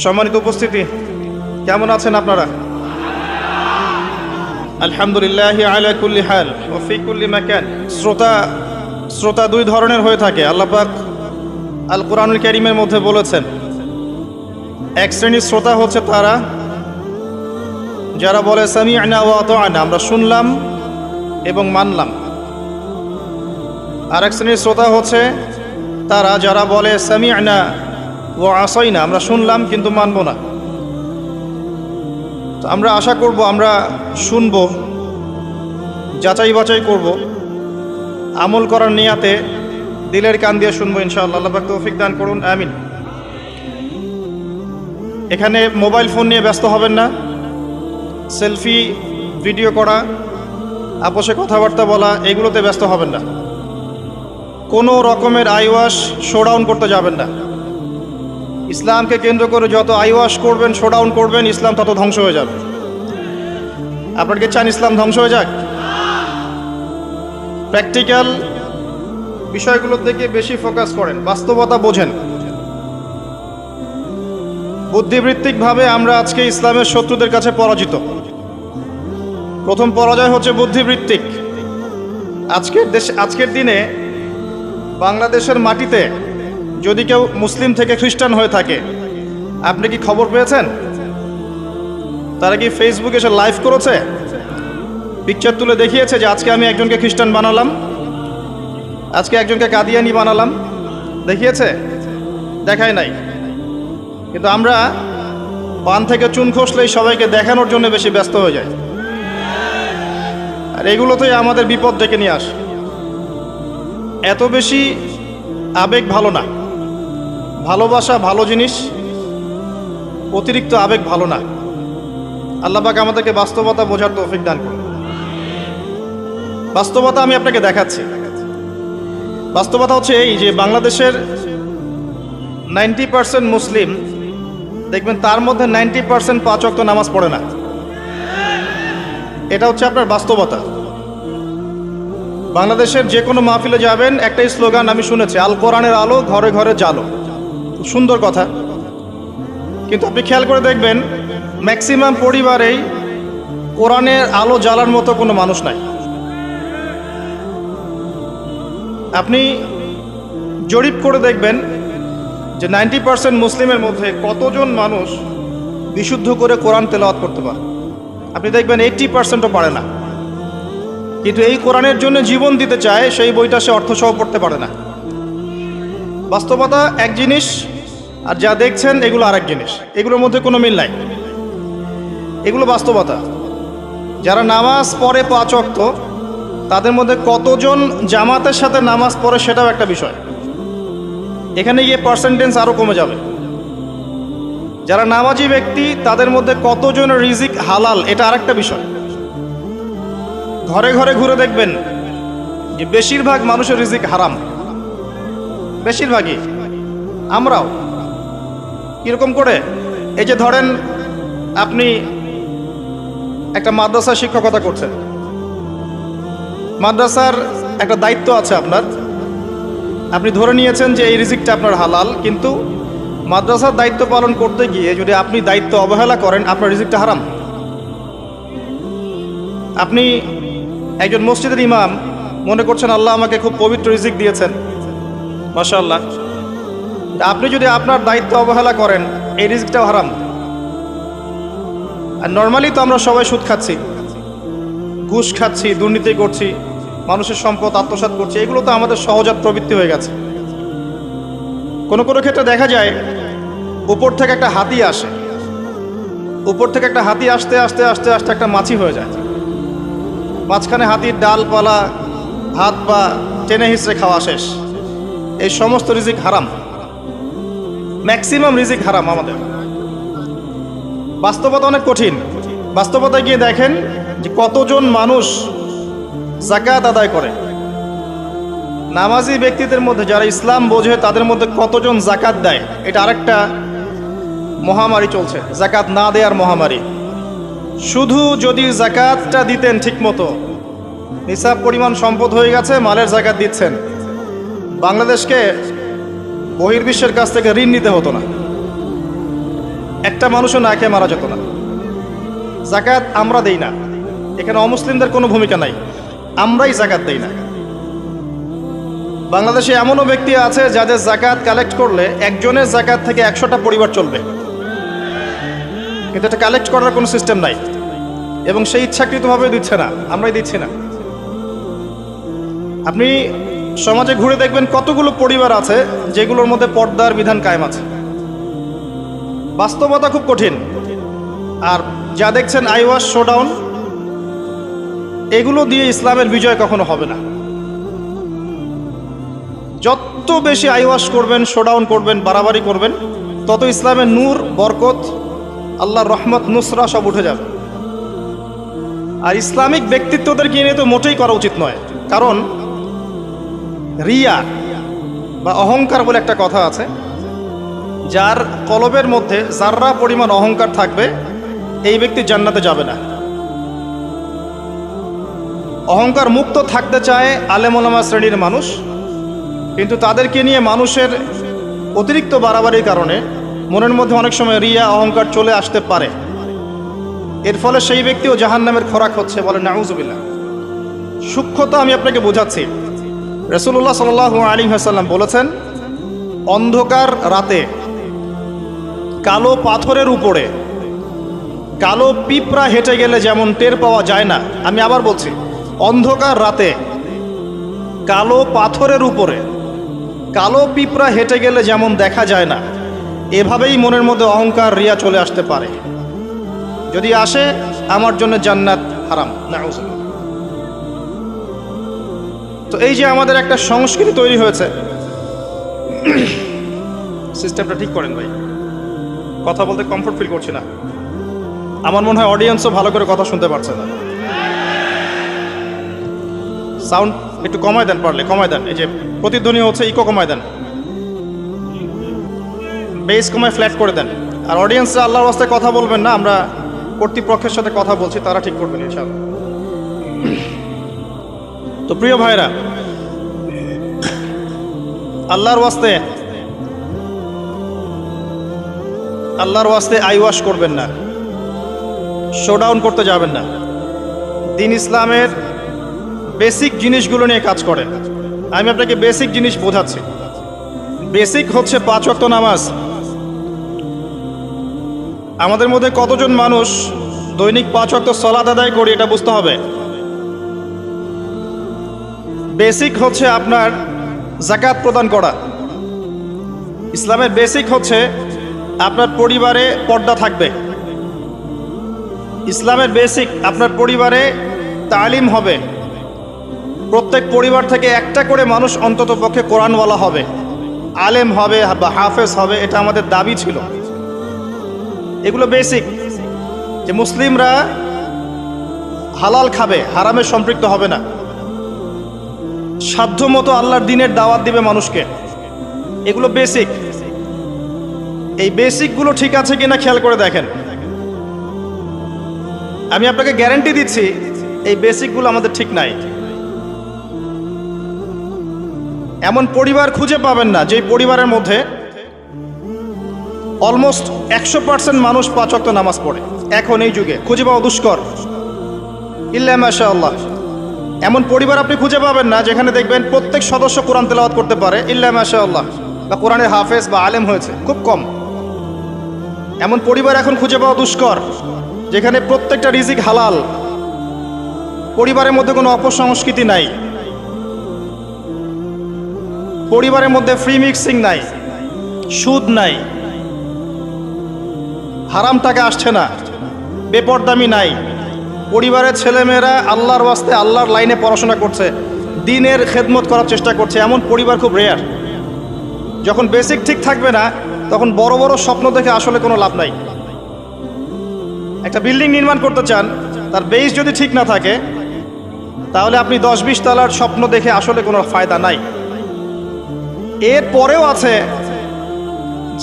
সম্মানিত উপস্থিতি, কেমন আছেন আপনারা? আলহামদুলিল্লাহ আলা কুল্লি হাল ওয়া ফি কুল্লি মাকান। শ্রোতা দুই ধরনের হয়ে থাকে। আল্লাহ পাক আল কোরআনুল কারীমের মধ্যে বলেছেন, এক শ্রেণীর শ্রোতা হচ্ছে তারা যারা বলে সামি'না ওয়া আতা'না, আমরা শুনলাম এবং মানলাম। আর এক শ্রেণীর শ্রোতা হচ্ছে তারা যারা বলে সামি'না ওয়া আসাইনা, আমরা শুনলাম কিন্তু মানব না। তো আমরা আশা করব আমরা শুনব, যাচাই বাছাই করব, আমল করার নিয়াতে দিলের কান দিয়ে শুনবো ইনশাআল্লাহ। আল্লাহ পাক তৌফিক দান করুন, আমিন। এখানে মোবাইল ফোন নিয়ে ব্যস্ত হবেন না। সেলফি ভিডিও করা, আপোষে কথাবার্তা বলা, এগুলোতে ব্যস্ত হবেন না। কোনো রকমের আইওয়াশ শোডাউন করতে যাবেন না। ইসলামকে কেন্দ্র করে যত আইওয়াশ করবেন, শোডাউন করবেন, ইসলাম তত ধ্বংস হয়ে যাবে। আপনারা কি চান ইসলাম ধ্বংস হয়ে যাক? প্র্যাকটিক্যাল বিষয়গুলোর দিকে বেশি ফোকাস করেন, বাস্তবতা বোঝেন। বুদ্ধিবৃত্তিকভাবে আমরা আজকে ইসলামের শত্রুদের কাছে পরাজিত। প্রথম পরাজয় হচ্ছে বুদ্ধিবৃত্তিক। আজকের দিনে বাংলাদেশের মাটিতে যদি কেউ মুসলিম থেকে খ্রিস্টান হয়ে থাকে, আপনি কি খবর পেয়েছেন? তারা কি ফেসবুকে এসে লাইভ করেছে, পিকচার তুলে দেখিয়েছে যে আজকে আমি একজনকে খ্রিস্টান বানালাম, আজকে একজনকে কাদিয়ানি বানালাম? দেখিয়েছে? দেখায় নাই। কিন্তু আমরা পান থেকে চুন খসলেই সবাইকে দেখানোর জন্য বেশি ব্যস্ত হয়ে যায়, আর এগুলোতেই আমাদের বিপদ ডেকে নিয়ে আসে। এত বেশি আবেগ ভালো না। ভালোবাসা ভালো জিনিস, অতিরিক্ত আবেগ ভালো না। আল্লাহ পাক আমাদেরকে বাস্তবতা বোঝার তৌফিক দান করুন। বাস্তবতা আমি আপনাকে দেখাচ্ছি। বাস্তবতা হচ্ছে এই যে বাংলাদেশের 90% মুসলিম, দেখবেন তার মধ্যে 90% 5 ওয়াক্ত নামাজ পড়ে না। এটা হচ্ছে আপনার বাস্তবতা। বাংলাদেশের যে কোনো মাহফিলে যাবেন, একটাই স্লোগান আমি শুনেছি, আল কোরআনের আলো ঘরে ঘরে জালো। সুন্দর কথা, কিন্তু আপনি খেয়াল করে দেখবেন ম্যাক্সিমাম পরিবারেই কোরআনের আলো জ্বালার মতো কোনো মানুষ নাই। আপনি জরিপ করে দেখবেন যে 90% মুসলিমের মধ্যে কতজন মানুষ বিশুদ্ধ করে কোরআন তেলাওয়াত করতে পারে। আপনি দেখবেন 80%ও পারে না। কিন্তু এই কোরআনের জন্য জীবন দিতে চায়, সেই বইটা সে অর্থসহ পড়তে পারে না। বাস্তবতা এক জিনিস, আর যা দেখছেন এগুলো আরেক জিনিস। এগুলোর মধ্যে কোনো মিল নাই। এগুলো বাস্তবতা। যারা নামাজ পড়ে 5 ওয়াক্ত, তাদের মধ্যে কতজন জামাতের সাথে নামাজ পড়ে সেটাও একটা বিষয়। এখানে গিয়ে পার্সেন্টেজ আরও কমে যাবে। যারা নামাজি ব্যক্তি, তাদের মধ্যে কতজন রিজিক হালাল, এটা আরেকটা বিষয়। ঘরে ঘরে ঘুরে দেখবেন যে বেশিরভাগ মানুষের রিজিক হারাম, বেশিরভাগই। আমরাও কীরকম করে, এই যে ধরেন আপনি একটা মাদ্রাসা শিক্ষকতা করছেন, মাদ্রাসার একটা দায়িত্ব আছে আপনার। আপনি ধরে নিয়েছেন যে এই রিজিকটা আপনার হালাল, কিন্তু মাদ্রাসার দায়িত্ব পালন করতে গিয়ে যদি আপনি দায়িত্ব অবহেলা করেন, আপনার রিজিকটা হারাম। আপনি একজন মসজিদের ইমাম, মনে করছেন আল্লাহ আমাকে খুব পবিত্র রিজিক দিয়েছেন, মাশাআল্লাহ। আপনি যদি আপনার দায়িত্ব অবহেলা করেন, এই রিজিকটাও হারাম। আর নর্মালি তো আমরা সবাই সুদ খাচ্ছি, ঘুষ খাচ্ছি, দুর্নীতি করছি, মানুষের সম্পদ আত্মসাৎ করছি। এগুলো তো আমাদের সহজাত প্রবৃত্তি হয়ে গেছে। কোনো কোনো ক্ষেত্রে দেখা যায় উপর থেকে একটা হাতি আসে, উপর থেকে একটা হাতি আসতে আস্তে আস্তে আস্তে একটা মাছি হয়ে যায়। মাঝখানে হাতির ডালপালা, হাত পা টেনে হিঁচড়ে খাওয়া শেষ। এই সমস্ত রিজিক হারাম, ম্যাক্সিমাম রিজিক হারাম আমাদের। বাস্তবতা অনেক কঠিন। বাস্তবতায় গিয়ে দেখেন যে কতজন মানুষ যাকাত আদায় করে। নামাজি ব্যক্তিদের মধ্যে যারা ইসলাম বোঝে, তাদের মধ্যে কতজন যাকাত দেয়। এটা আরেকটা মহামারী চলছে, যাকাত না দেওয়ার মহামারী। শুধু যদি যাকাতটা দিতেন ঠিক মতো, নিসাব পরিমাণ সম্পদ হয়ে গেছে, মালের যাকাত দিচ্ছেন, বাংলাদেশকে বহির্বিশ্বের কাছ থেকে ঋণ নিতে হতো না। একটা মানুষও না খেয়ে মারা যেত না। জাকাত আমরা দেই না, এখানে অমুসলিমদের কোনো ভূমিকা নাই, আমরাই জাকাত দেই না। বাংলাদেশে এমনও ব্যক্তি আছে যাদের জাকাত কালেক্ট করলে একজনের জাকাত থেকে 100টা পরিবার চলবে, কিন্তু এটা কালেক্ট করার কোনো সিস্টেম নাই এবং সেই ইচ্ছাকৃতভাবে দিচ্ছে না, আমরাই দিচ্ছি না। আপনি সমাজে ঘুরে দেখবেন কতগুলো পরিবার আছে যেগুলোর মধ্যে পর্দার বিধান কায়েম আছে। বাস্তবতা খুব কঠিন। আর যা দেখছেন আইওয়াশ, শোডাউন, এগুলো দিয়ে ইসলামের বিজয় কখনো হবে না। যত বেশি আইওয়াশ করবেন, শোডাউন করবেন, বাড়াবাড়ি করবেন, তত ইসলামের নূর, বরকত, আল্লাহর রহমত, নুসরা সব উঠে যাবে। আর ইসলামিক ব্যক্তিত্বদেরকে নিয়ে তো মোটেই করা উচিত নয়, কারণ রিয়া বা অহংকার বলে একটা কথা আছে, যার কলবের মধ্যে যাররা পরিমাণ অহংকার থাকবে এই ব্যক্তি জান্নাতে যাবে না। অহংকার মুক্ত থাকতে চায় আলেম ওলামা শ্রেণীর মানুষ, কিন্তু তাদেরকে নিয়ে মানুষের অতিরিক্ত বাড়াবাড়ির কারণে মনের মধ্যে অনেক সময় রিয়া, অহংকার চলে আসতে পারে। এর ফলে সেই ব্যক্তিও জাহান্নামের খোরাক হচ্ছে, বলে নাউজুবিল্লাহ। সূক্ষ্মতা আমি আপনাকে বোঝাচ্ছি। রাসূলুল্লাহ সাল্লাল্লাহু আলাইহি ওয়াসাল্লাম বলেছেন, অন্ধকার রাতে কালো পাথরের উপরে কালো পিঁপড়া হেঁটে গেলে যেমন টের পাওয়া যায় না, আমি আবার বলছি, অন্ধকার রাতে কালো পাথরের উপরে কালো পিঁপড়া হেঁটে গেলে যেমন দেখা যায় না, এভাবেই মনের মধ্যে অহংকার, রিয়া চলে আসতে পারে। যদি আসে, আমার জন্য জান্নাত হারাম, নাউজুবিল্লাহ। তো এই যে আমাদের একটা সংস্কৃতি তৈরি হয়েছে, সিস্টেমটা ঠিক করেন ভাই, কথা বলতে কমফোর্ট ফিল করছি না। আমার মনে হয় অডিয়েন্সও ভালো করে কথা শুনতে পারছে না। সাউন্ড একটু কমায় দেন, পারলে কমায় দেন। এই যে প্রতিধ্বনি হচ্ছে, ইকো কমায় দেন, বেস কমায় ফ্ল্যাট করে দেন। আর অডিয়েন্সরা আল্লাহর রাস্তায় কথা বলবেন না, আমরা কর্তৃপক্ষের সাথে কথা বলছি, তারা ঠিক করবেন ইনশাআল্লাহ। তো প্রিয় ভাইরা, আল্লাহর ওয়াস্তে আইওয়াশ করবেন না, শোডাউন করতে যাবেন না। দ্বীন ইসলামের বেসিক জিনিসগুলো নিয়ে কাজ করেন। আমি আপনাকে বেসিক জিনিস বোঝাচ্ছি। বেসিক হচ্ছে 5 ওয়াক্ত নামাজ। আমাদের মধ্যে কতজন মানুষ দৈনিক 5 ওয়াক্ত সালাত আদায় করি, এটা বুঝতে হবে। বেসিক হচ্ছে আপনার যাকাত প্রদান করা। ইসলামের বেসিক হচ্ছে আপনার পরিবারে পর্দা থাকবে। ইসলামের বেসিক আপনার পরিবারে তালিম হবে। প্রত্যেক পরিবার থেকে একটা করে মানুষ অন্তত পক্ষে কোরআনওয়ালা হবে, আলেম হবে বা হাফেজ হবে, এটা আমাদের দাবি ছিল। এগুলো বেসিক, যে মুসলিমরা হালাল খাবে, হারামে সম্পৃক্ত হবে না, সাধ্যমতো আল্লাহর দ্বীনের দাওয়াত দিবে মানুষকে। এগুলো বেসিক। এই বেসিকগুলো ঠিক আছে কিনা খেয়াল করে দেখেন। আমি আপনাকে গ্যারান্টি দিচ্ছি এই বেসিকগুলো আমাদের ঠিক নাই। এমন পরিবার খুঁজে পাবেন না যে পরিবারের মধ্যে অলমোস্ট 100% মানুষ 5 ওয়াক্ত নামাজ পড়ে। এখন এই যুগে খুঁজে পাওয়া দুষ্কর, ইল্লা মাশাআল্লাহ। এমন পরিবার আপনি খুঁজে পাবেন না যেখানে দেখবেন প্রত্যেক সদস্য কোরআন তেলাওয়াত করতে পারে, ইল্লা মাশাআল্লাহ, বা কোরআনের হাফেজ বা আলেম হয়েছে, খুব কম। এমন পরিবার এখন খুঁজে পাওয়া দুষ্কর যেখানে প্রত্যেকটা রিজিক হালাল, পরিবারের মধ্যে কোনো অপসংস্কৃতি নাই, পরিবারের মধ্যে ফ্রি মিক্সিং নাই, সুদ নাই, হারাম টাকা আসছে না, বেপরদামি নাই। পরিবারের ছেলেমেয়েরা আল্লাহর ওয়াস্তে আল্লাহর লাইনে পড়াশোনা করছে, দ্বীনের খেদমত করার চেষ্টা করছে, এমন পরিবার খুব রেয়ার। যখন বেসিক ঠিক থাকবে না, তখন বড় বড় স্বপ্ন দেখে আসলে কোনো লাভ নাই। একটা বিল্ডিং নির্মাণ করতে চান, তার বেস যদি ঠিক না থাকে, তাহলে আপনি 10-20 তলার স্বপ্ন দেখে আসলে কোনো ফায়দা নাই। এর পরেও আছে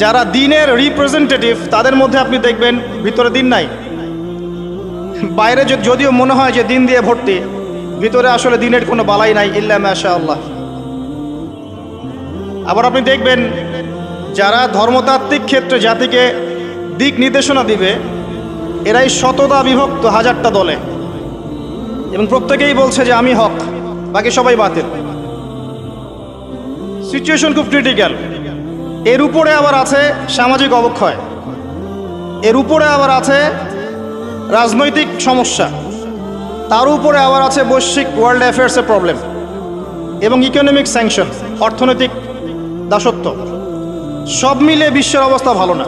যারা দ্বীনের রিপ্রেজেন্টেটিভ, তাদের মধ্যে আপনি দেখবেন ভিতরে দ্বীন নাই। বাইরে যদিও মনে হয় যে দ্বীন দিয়ে ভর্তি, ভিতরে আসলে দ্বীনের কোনো বালাই নাই, ইল্লা মাশাআল্লাহ। আবার আপনি দেখবেন যারা ধর্মতাত্ত্বিক ক্ষেত্রে জাতিকে দিক নির্দেশনা দিবে, এরাই শততা বিভক্ত হাজারটা দলে, এবং প্রত্যেকেই বলছে যে আমি হক, বাকি সবাই বাতিল। সিচুয়েশন খুব ক্রিটিক্যাল। এর উপরে আবার আছে সামাজিক অবক্ষয়, এর উপরে আবার আছে রাজনৈতিক সমস্যা, তার উপরে আবার আছে বৈশ্বিক ওয়ার্ল্ড অ্যাফেয়ার্সের প্রবলেম এবং ইকোনমিক স্যাংশন, অর্থনৈতিক দাসত্ব। সব মিলে বিশ্বের অবস্থা ভালো না।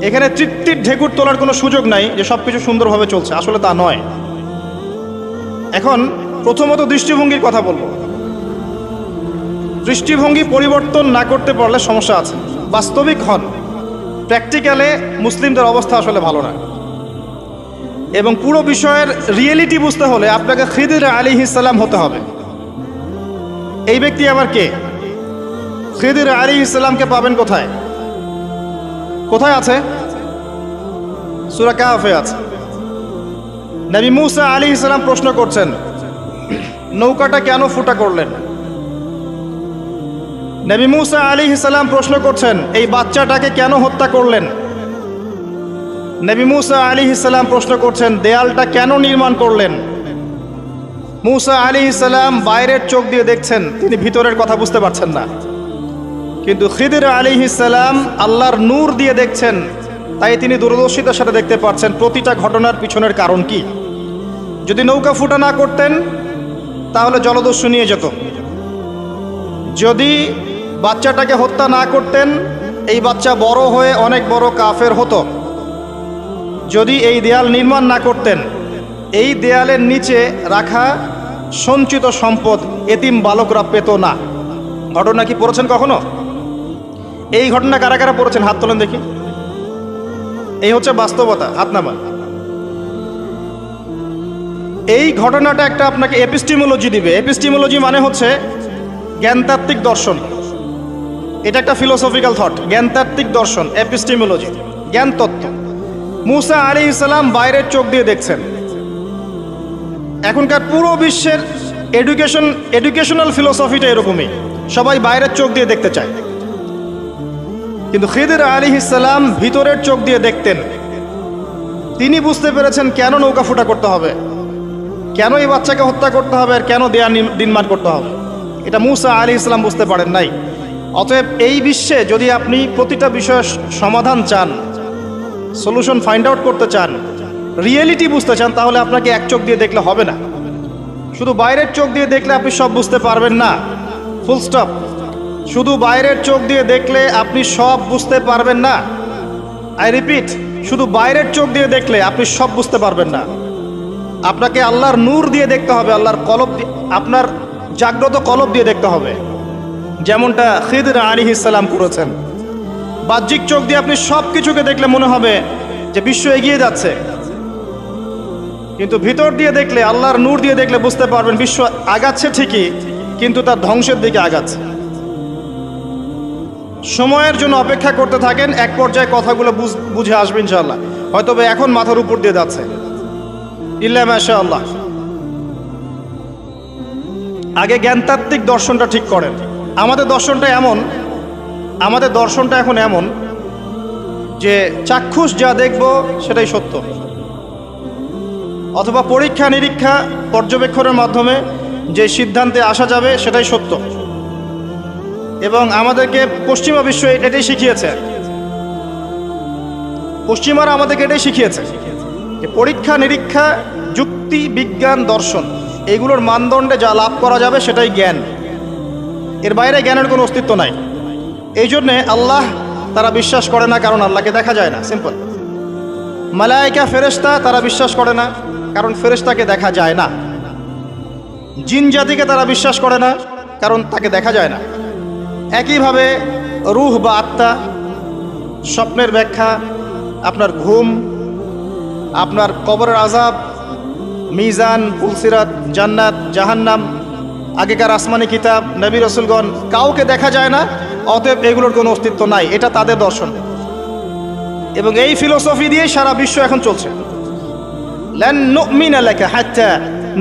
এখানে তৃপ্তির ঢেকুর তোলার কোনো সুযোগ নাই যে সব কিছু সুন্দরভাবে চলছে, আসলে তা নয়। এখন প্রথমত দৃষ্টিভঙ্গির কথা বলবো। দৃষ্টিভঙ্গি পরিবর্তন না করতে পারলে সমস্যা আছে। বাস্তবিক হন, প্র্যাকটিক্যালে মুসলিমদের অবস্থা আসলে ভালো না। এবং পুরো বিষয়ের রিয়েলিটি বুঝতে হলে আপনাকে খিদির আলাইহিস সালাম হতে হবে। এই ব্যক্তি আবার কে? খিদির আলাইহিস সালামকে পাবেন কোথায়? কোথায় আছে? সূরা কাহফে আছে। নবী মুসা আলাইহিস সালাম প্রশ্ন করছেন, নৌকাটা কেন ফুটা করলেন? নবী মুসা আলাইহিস সালাম প্রশ্ন করছেন, এই বাচ্চাটাকে কেন হত্যা করলেন? নবী মুসা আলাইহিস সালাম প্রশ্ন করছেন, দেয়ালটা কেন নির্মাণ করলেন? মুসা আলাইহিস সালাম বাইরের চোখ দিয়ে দেখছেন, তিনি ভিতরের কথা বুঝতে পারছেন না। কিন্তু খিদির আলাইহিস সালাম আল্লাহর নূর দিয়ে দেখছেন, তাই তিনি দূরদর্শিতার সাথে দেখতে পাচ্ছেন প্রতিটা ঘটনার পিছনের কারণ কি। যদি নৌকা ফুটা না করতেন তাহলে জলদস্যু নিয়ে যেত। যদি বাচ্চাটাকে হত্যা না করতেন, এই বাচ্চা বড় হয়ে অনেক বড় কাফের হতো। যদি এই দেয়াল নির্মাণ না করতেন, এই দেয়ালের নিচে রাখা সঞ্চিত সম্পদ এতিম বালকরা পেত না। ঘটনা কি পড়েছেন কখনো? এই ঘটনা কারা কারা পড়েছেন? হাত তোলেন দেখি। এই হচ্ছে বাস্তবতা, হাত নামান। এই ঘটনাটা একটা আপনাকে এপিস্টিমোলজি দিবে। এপিস্টিমোলজি মানে হচ্ছে জ্ঞানতাত্ত্বিক দর্শন। এটা একটা ফিলোসফিক্যাল থট, জ্ঞানতাত্ত্বিক দর্শন, এপিস্টিমোলজি, জ্ঞান তত্ত্ব। মুসা আলাইহিস সালাম বাইরের চোখ দিয়ে দেখছেন। এখনকার পুরো বিশ্বের এডুকেশনাল ফিলোসফিটা এরকমই, সবাই বাইরের চোখ দিয়ে দেখতে চায়। কিন্তু খিদির আলাইহিস সালাম ভিতরের চোখ দিয়ে দেখতেন। তিনি বুঝতে পেরেছেন কেন নৌকা ফুটা করতে হবে, কেন এই বাচ্চাকে হত্যা করতে হবে, আর কেন দেয়া নির্মাণ করতে হবে। এটা মুসা আলাইহিস সালাম বুঝতে পারেন নাই। অতএব এই বিশ্বে যদি আপনি প্রতিটা বিষয়ের সমাধান চান, সলিউশন ফাইন্ড আউট করতে চান, রিয়েলিটি বুঝতে চান, তাহলে আপনাকে এক চোখ দিয়ে দেখলে হবে না। শুধু বাইরের চোখ দিয়ে দেখলে আপনি সব বুঝতে পারবেন না, ফুল স্টপ। শুধু বাইরের চোখ দিয়ে দেখলে আপনি সব বুঝতে পারবেন না। আই রিপিট, শুধু বাইরের চোখ দিয়ে দেখলে আপনি সব বুঝতে পারবেন না। আপনাকে আল্লাহর নূর দিয়ে দেখতে হবে, আল্লাহর কলব, আপনার জাগ্রত কলব দিয়ে দেখতে হবে, যেমনটা খিদির আলাইহিস সালাম করেছেন। বাহ্যিক চোখ দিয়ে আপনি সব কিছুকে দেখলে মনে হবে যে বিশ্ব এগিয়ে যাচ্ছে, কিন্তু ভিতর দিয়ে দেখলে, আল্লাহর নূর দিয়ে দেখলে বুঝতে পারবেন বিশ্ব আগাচ্ছে ঠিকই, কিন্তু তার ধ্বংসের দিকে আগাচ্ছে। সময়ের জন্য অপেক্ষা করতে থাকেন, এক পর্যায়ে কথাগুলো বুঝে আসবে ইনশাআল্লাহ। হয়তো এখন মাথার উপর দিয়ে যাচ্ছে, ইল্লা মাশাআল্লাহ। আগে জ্ঞানতাত্ত্বিক দর্শনটা ঠিক করেন। আমাদের দর্শনটা এখন এমন যে চাক্ষুষ যা দেখব সেটাই সত্য, অথবা পরীক্ষা নিরীক্ষা পর্যবেক্ষণের মাধ্যমে যে সিদ্ধান্তে আসা যাবে সেটাই সত্য। এবং আমাদেরকে পশ্চিমা বিশ্ব এটাই শিখিয়েছে, পশ্চিমারা আমাদেরকে এটাই শিখিয়েছে যে পরীক্ষা নিরীক্ষা, যুক্তি, বিজ্ঞান, দর্শন, এগুলোর মানদণ্ডে যা লাভ করা যাবে সেটাই জ্ঞান। এর বাইরে জ্ঞানের কোনো অস্তিত্ব নাই। এই জন্যে আল্লাহ তারা বিশ্বাস করে না, কারণ আল্লাহকে দেখা যায় না, সিম্পল। মালায়েকা, ফেরেশতা তারা বিশ্বাস করে না, কারণ ফেরেশতাকে দেখা যায় না। জিন জাতিকে তারা বিশ্বাস করে না, কারণ তাকে দেখা যায় না। একইভাবে রূহ বা আত্মা, স্বপ্নের ব্যাখ্যা, আপনার ঘুম, আপনার কবরের আযাব, মিজান, পুলসিরাত, জান্নাত, জাহান্নাম, আগেকার আসমানি কিতাব, নবী রাসূলগণ, কাউকে দেখা যায় না, অতএব এগুলোর কোনো অস্তিত্ব নাই। এটা তাদের দর্শন, এবং এই ফিলোসফি দিয়ে সারা বিশ্ব এখন চলছে। লান নুমিনা লাকা হাত্তা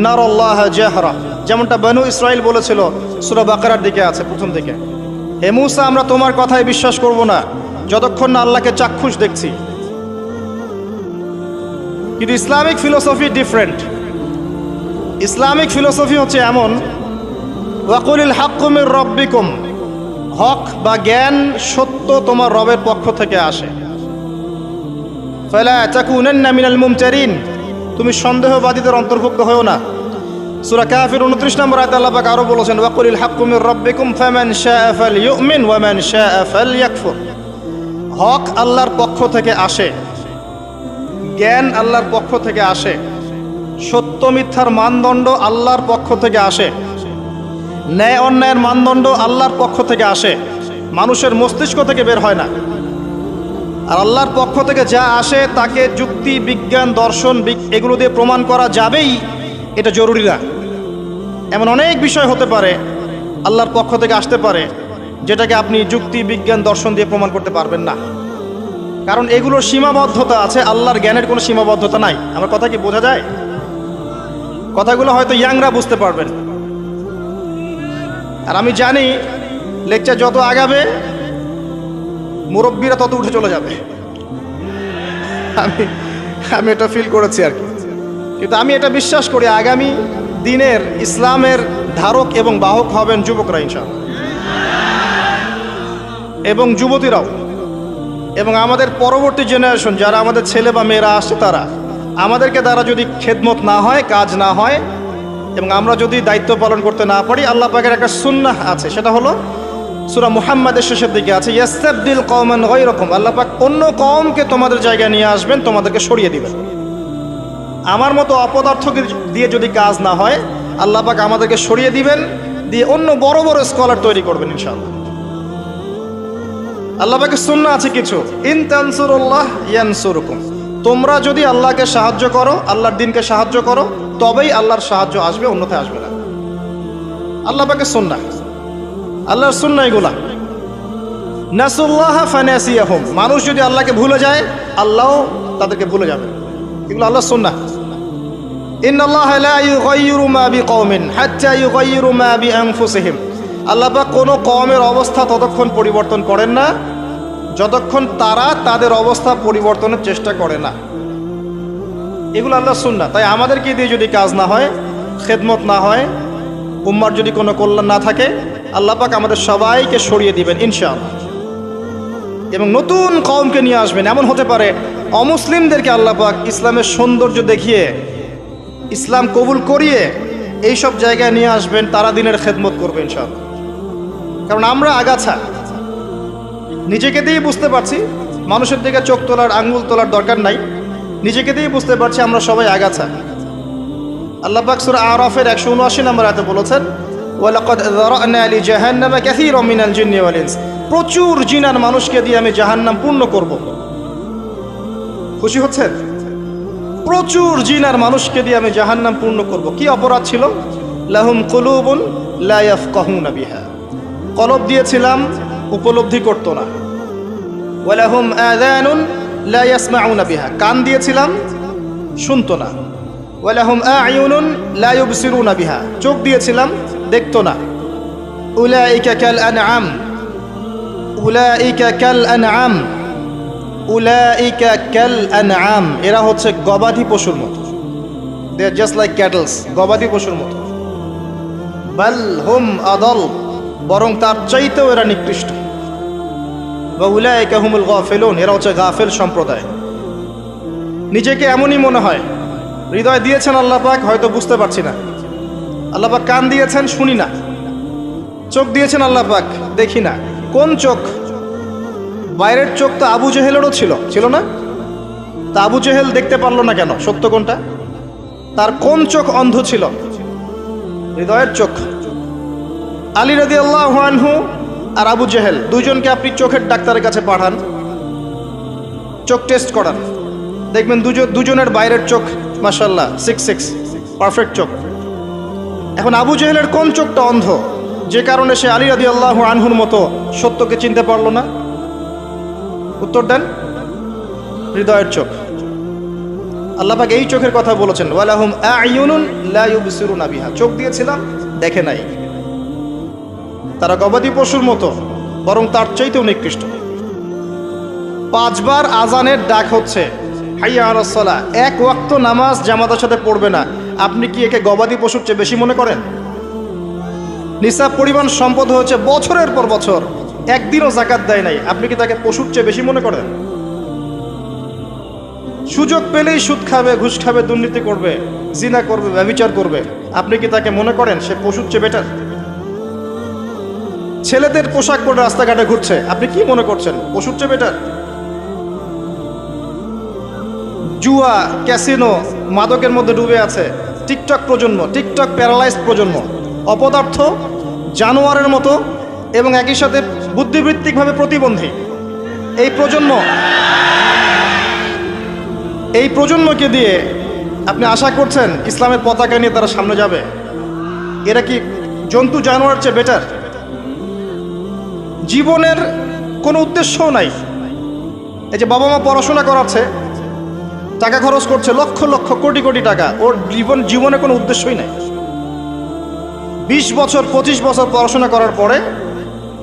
নারাল্লাহা জাহরা, যেমনটা বনু ইসরাইল বলেছিল, সূরা বাকারার দিকে আছে প্রথম দিকে। হে মূসা, আমরা তোমার কথায় বিশ্বাস করব না যতক্ষণ না আল্লাহকে চাক্ষুষ দেখছি। কিন্তু Islamic philosophy different. Islamic philosophy হচ্ছে এমন, ওয়াকুলিল হাক্কু মির রব্বিকুম, হক বা জ্ঞান সত্য তোমার রবের পক্ষ থেকে আসে। ফালা তাকুনান্না মিনাল মুমতারিন, তুমি সন্দেহবাদীদের অন্তর্ভুক্ত হও না। সূরা কাফির 29 নম্বর আয়াতে আল্লাহ পাক আরো বলেছেন, ওয়াকুলিল হাক্কু মির রব্বিকুম ফামান শাআ ফালইউমিন ওয়া মান শাআ ফালইয়াকফুর। হক আল্লাহর পক্ষ থেকে আসে, জ্ঞান আল্লাহর পক্ষ থেকে আসে, সত্য মিথ্যার মানদণ্ড আল্লাহর পক্ষ থেকে আসে, ন্যায় অন্যায়ের মানদণ্ড আল্লাহর পক্ষ থেকে আসে, মানুষের মস্তিষ্ক থেকে বের হয় না। আর আল্লাহর পক্ষ থেকে যা আসে তাকে যুক্তি, বিজ্ঞান, দর্শন এগুলো দিয়ে প্রমাণ করা যাবেই, এটা জরুরি না। এমন অনেক বিষয় হতে পারে আল্লাহর পক্ষ থেকে আসতে পারে যেটাকে আপনি যুক্তি, বিজ্ঞান, দর্শন দিয়ে প্রমাণ করতে পারবেন না, কারণ এগুলোর সীমাবদ্ধতা আছে, আল্লাহর জ্ঞানের কোনো সীমাবদ্ধতা নাই। আমার কথা কি বোঝা যায়? কথাগুলো হয়তো ইয়াংরা বুঝতে পারবেন। আর আমি জানি লেকচার যত আগাবে মুরব্বীরা তত উঠে চলে যাবে, আমি এটা ফিল করেছি আর কি। কিন্তু আমি এটা বিশ্বাস করি আগামী দিনের ইসলামের ধারক এবং বাহক হবেন যুবকরা ইনশাআল্লাহ, এবং যুবতীরাও, এবং আমাদের পরবর্তী জেনারেশন যারা আমাদের ছেলে বা মেয়েরা আসছে তারা, আমাদেরকে দ্বারা যদি খেদমত না হয়, কাজ না হয়, এবং আমরা যদি দায়িত্ব পালন করতে না পারি, আল্লাহ পাকের একটা সুন্নাহ আছে, সেটা হলো সূরা মুহাম্মাদের শেষের দিকে আছে, ইয়াস্তাবদিল কওমান গায়রাকুম, আল্লাহ পাক অন্য কওমকে তোমাদের জায়গায় নিয়ে আসবেন, তোমাদেরকে সরিয়ে দিবেন। আমার মতো অপদার্থ দিয়ে যদি কাজ না হয়, আল্লাহ পাক আমাদেরকে সরিয়ে দিবেন, দিয়ে অন্য বড় বড় স্কলার তৈরি করবেন ইনশাআল্লাহ। আল্লাহ পাকের সুন্নাহ আছে কিছু, ইন তানসুরুল্লাহ ইয়ানসুরকুম, তোমরা যদি আল্লাহকে সাহায্য করো, আল্লাহর দ্বীনকে সাহায্য করো, তবেই আল্লাহর সাহায্য আসবে, অন্যথায় আসবে না। আল্লাহ পাকের সুন্নাহ, আল্লাহর সুন্নাহ এগুলা। নাসুল্লাহ ফানাসিয়াহুম, মানুষ যদি আল্লাহকে ভুলে যায়, আল্লাহও তাদেরকে ভুলে যাবে, এগুলো আল্লাহর সুন্নাহ। ইন্নাল্লাহা লা ইউগাইয়িরু মা বিকওমিন হাত্তা ইউগাইয়িরু মা বিআনফুসিহিম, আল্লাহ পাক কোনো কওমের অবস্থা ততক্ষণ পরিবর্তন করেন না যতক্ষণ তারা তাদের অবস্থা পরিবর্তনের চেষ্টা করে না। এগুলো আল্লাহর সুন্নাহ। তাই আমাদেরকে দিয়ে যদি কাজ না হয়, খেদমত না হয়, উম্মার যদি কোনো কল্যাণ না থাকে, আল্লাহ পাক আমাদের সবাইকে সরিয়ে দিবেন ইনশাআল্লাহ, এবং নতুন কওমকে নিয়ে আসবেন। এমন হতে পারে অমুসলিমদেরকে আল্লাহ পাক ইসলামের সৌন্দর্য দেখিয়ে, ইসলাম কবুল করিয়ে এইসব জায়গায় নিয়ে আসবেন, তারা দিনের খেদমত করবে ইনশাআল্লাহ। কারণ আমরা আগাছা, নিজেকে দিয়েই বুঝতে পারছি, মানুষের দিকে চোখ তোলার, আঙ্গুল তোলার দরকার নাই, নিজেকে দিয়েই বুঝতে পারছি আমরা সবাই আগাছা। আল্লাহ পাক সূরা আরাফের 179 নম্বর আয়াতে বলেছেন, ওয়ালাকাদ যারানা লিজাহান্নামা কাসীরাম মিনাল জিন্নি ওয়াল ইনস, প্রচুর জিন আর মানুষকে দিয়ে আমি জাহান্নাম পূর্ণ করব। খুশি হচ্ছেন? প্রচুর জিন আর মানুষকে দিয়ে আমি জাহান্নাম পূর্ণ করব। কি অপরাধ ছিল? লাহুম কুলুবুন লা ইয়াফকাহুনা বিহা, কলব দিয়েছিলাম, উপলব্ধি করতো না। ওয়ালাহুম আযানুন লা ইয়াসমাউনা বিহা, কান দিয়েছিলাম, শুনতো না। ওয়ালাহুম আ'য়ুনুন লা ইউবসিরুনা বিহা, চোখ দিয়েছিলাম, দেখতো না। উলাইকা কাল আনআম, উলাইকা কাল আনআম, উলাইকা কাল আনআম, এরা হচ্ছে গবাদি পশুর মতো। দে আর জাস্ট লাইক ক্যাটলস, গবাদি পশুর মতো। বাল হুম আদাল, বরং তার চাইতেও এরা নিকৃষ্ট। ওয়া উলাইকা হুমুল গাফিলুন, এরা হচ্ছে গাফেল সম্প্রদায়। নিজেকে এমনই মনে হয়, হৃদয় দিয়েছেন আল্লাহ পাক, হয়তো বুঝতে পারছি না। আল্লাহ পাক কান দিয়েছেন, শুনি না। চোখ দিয়েছেন আল্লাহ পাক, দেখি না। কোন চোখ? বাইরের চোখ তো আবু জেহেলেরও ছিল না? তা আবু জেহেল দেখতে পারলো না কেন? সত্য কোনটা? তার কোন চোখ অন্ধ ছিল? হৃদয়ের চোখ। আলী রাদিয়াল্লাহু আনহু আর আবু জেহেল, দুইজনকে আপনি চোখের ডাক্তারের কাছে পাঠান, চোখ টেস্ট করান, দেখবেন দুজনের বাইরের চোখ মাশাআল্লাহ 6 পারফেক্ট চোখ। এখন আবু জেহেলের কোন চোখটা অন্ধ, যে কারণে সে আলী রাদিয়াল্লাহু আনহুর মতো সত্যকে চিনতে পারলো না? উত্তর দেন। হৃদয়ের চোখ। আল্লাহ পাক এই চোখের কথা বলেছেন, ওয়ালাহুম আ'য়ুনুন লা ইউবসিরুনা বিহা, চোখ দিয়েছিলাম, দেখে নাই। তারা গবাদি পশুর মতো, বরং তার চাইতেও নিকৃষ্ট। 5 বার আজানের ডাক হচ্ছে, হাইয়া আলাস সালাহ, এক ওয়াক্ত নামাজ জামাতের সাথে পড়বে না, আপনি কি একে গবাদি পশুর চেয়ে বেশি মনে করেন? নিসাব পরিমাণ সম্পদ হচ্ছে বছরের পর বছর, একদিনও যাকাত দেয় নাই, আপনি কি তাকে পশুর চেয়ে বেশি মনে করেন? সুযোগ পেলেই সুদ খাবে, ঘুষ খাবে, দুর্নীতি করবে, জিনা করবে, ব্যভিচার করবে, আপনি কি তাকে মনে করেন সে পশুর চেয়ে বেটার? ছেলেদের পোশাক পরে রাস্তাঘাটে ঘুরছে, আপনি কি মনে করছেন পশুর চেয়ে বেটার? জুয়া, ক্যাসিনো, মাদকের মধ্যে ডুবে আছে টিকটক প্রজন্ম, টিকটক প্যারালাইজড প্রজন্ম, অপদার্থ, জানোয়ারের মতো এবং একই সাথে বুদ্ধিবৃত্তিকভাবে প্রতিবন্ধী। এই প্রজন্মকে দিয়ে আপনি আশা করছেন ইসলামের পতাকা নিয়ে তারা সামনে যাবে? এরা কি জন্তু জানোয়ারের চেয়ে বেটার? জীবনের কোনো উদ্দেশ্যও নাই। এই যে বাবা মা পড়াশোনা করাচ্ছে, টাকা খরচ করছে লক্ষ লক্ষ কোটি কোটি টাকা, ওর জীবনে কোনো উদ্দেশ্যই নাই। 20 বছর 25 বছর পড়াশোনা করার পরে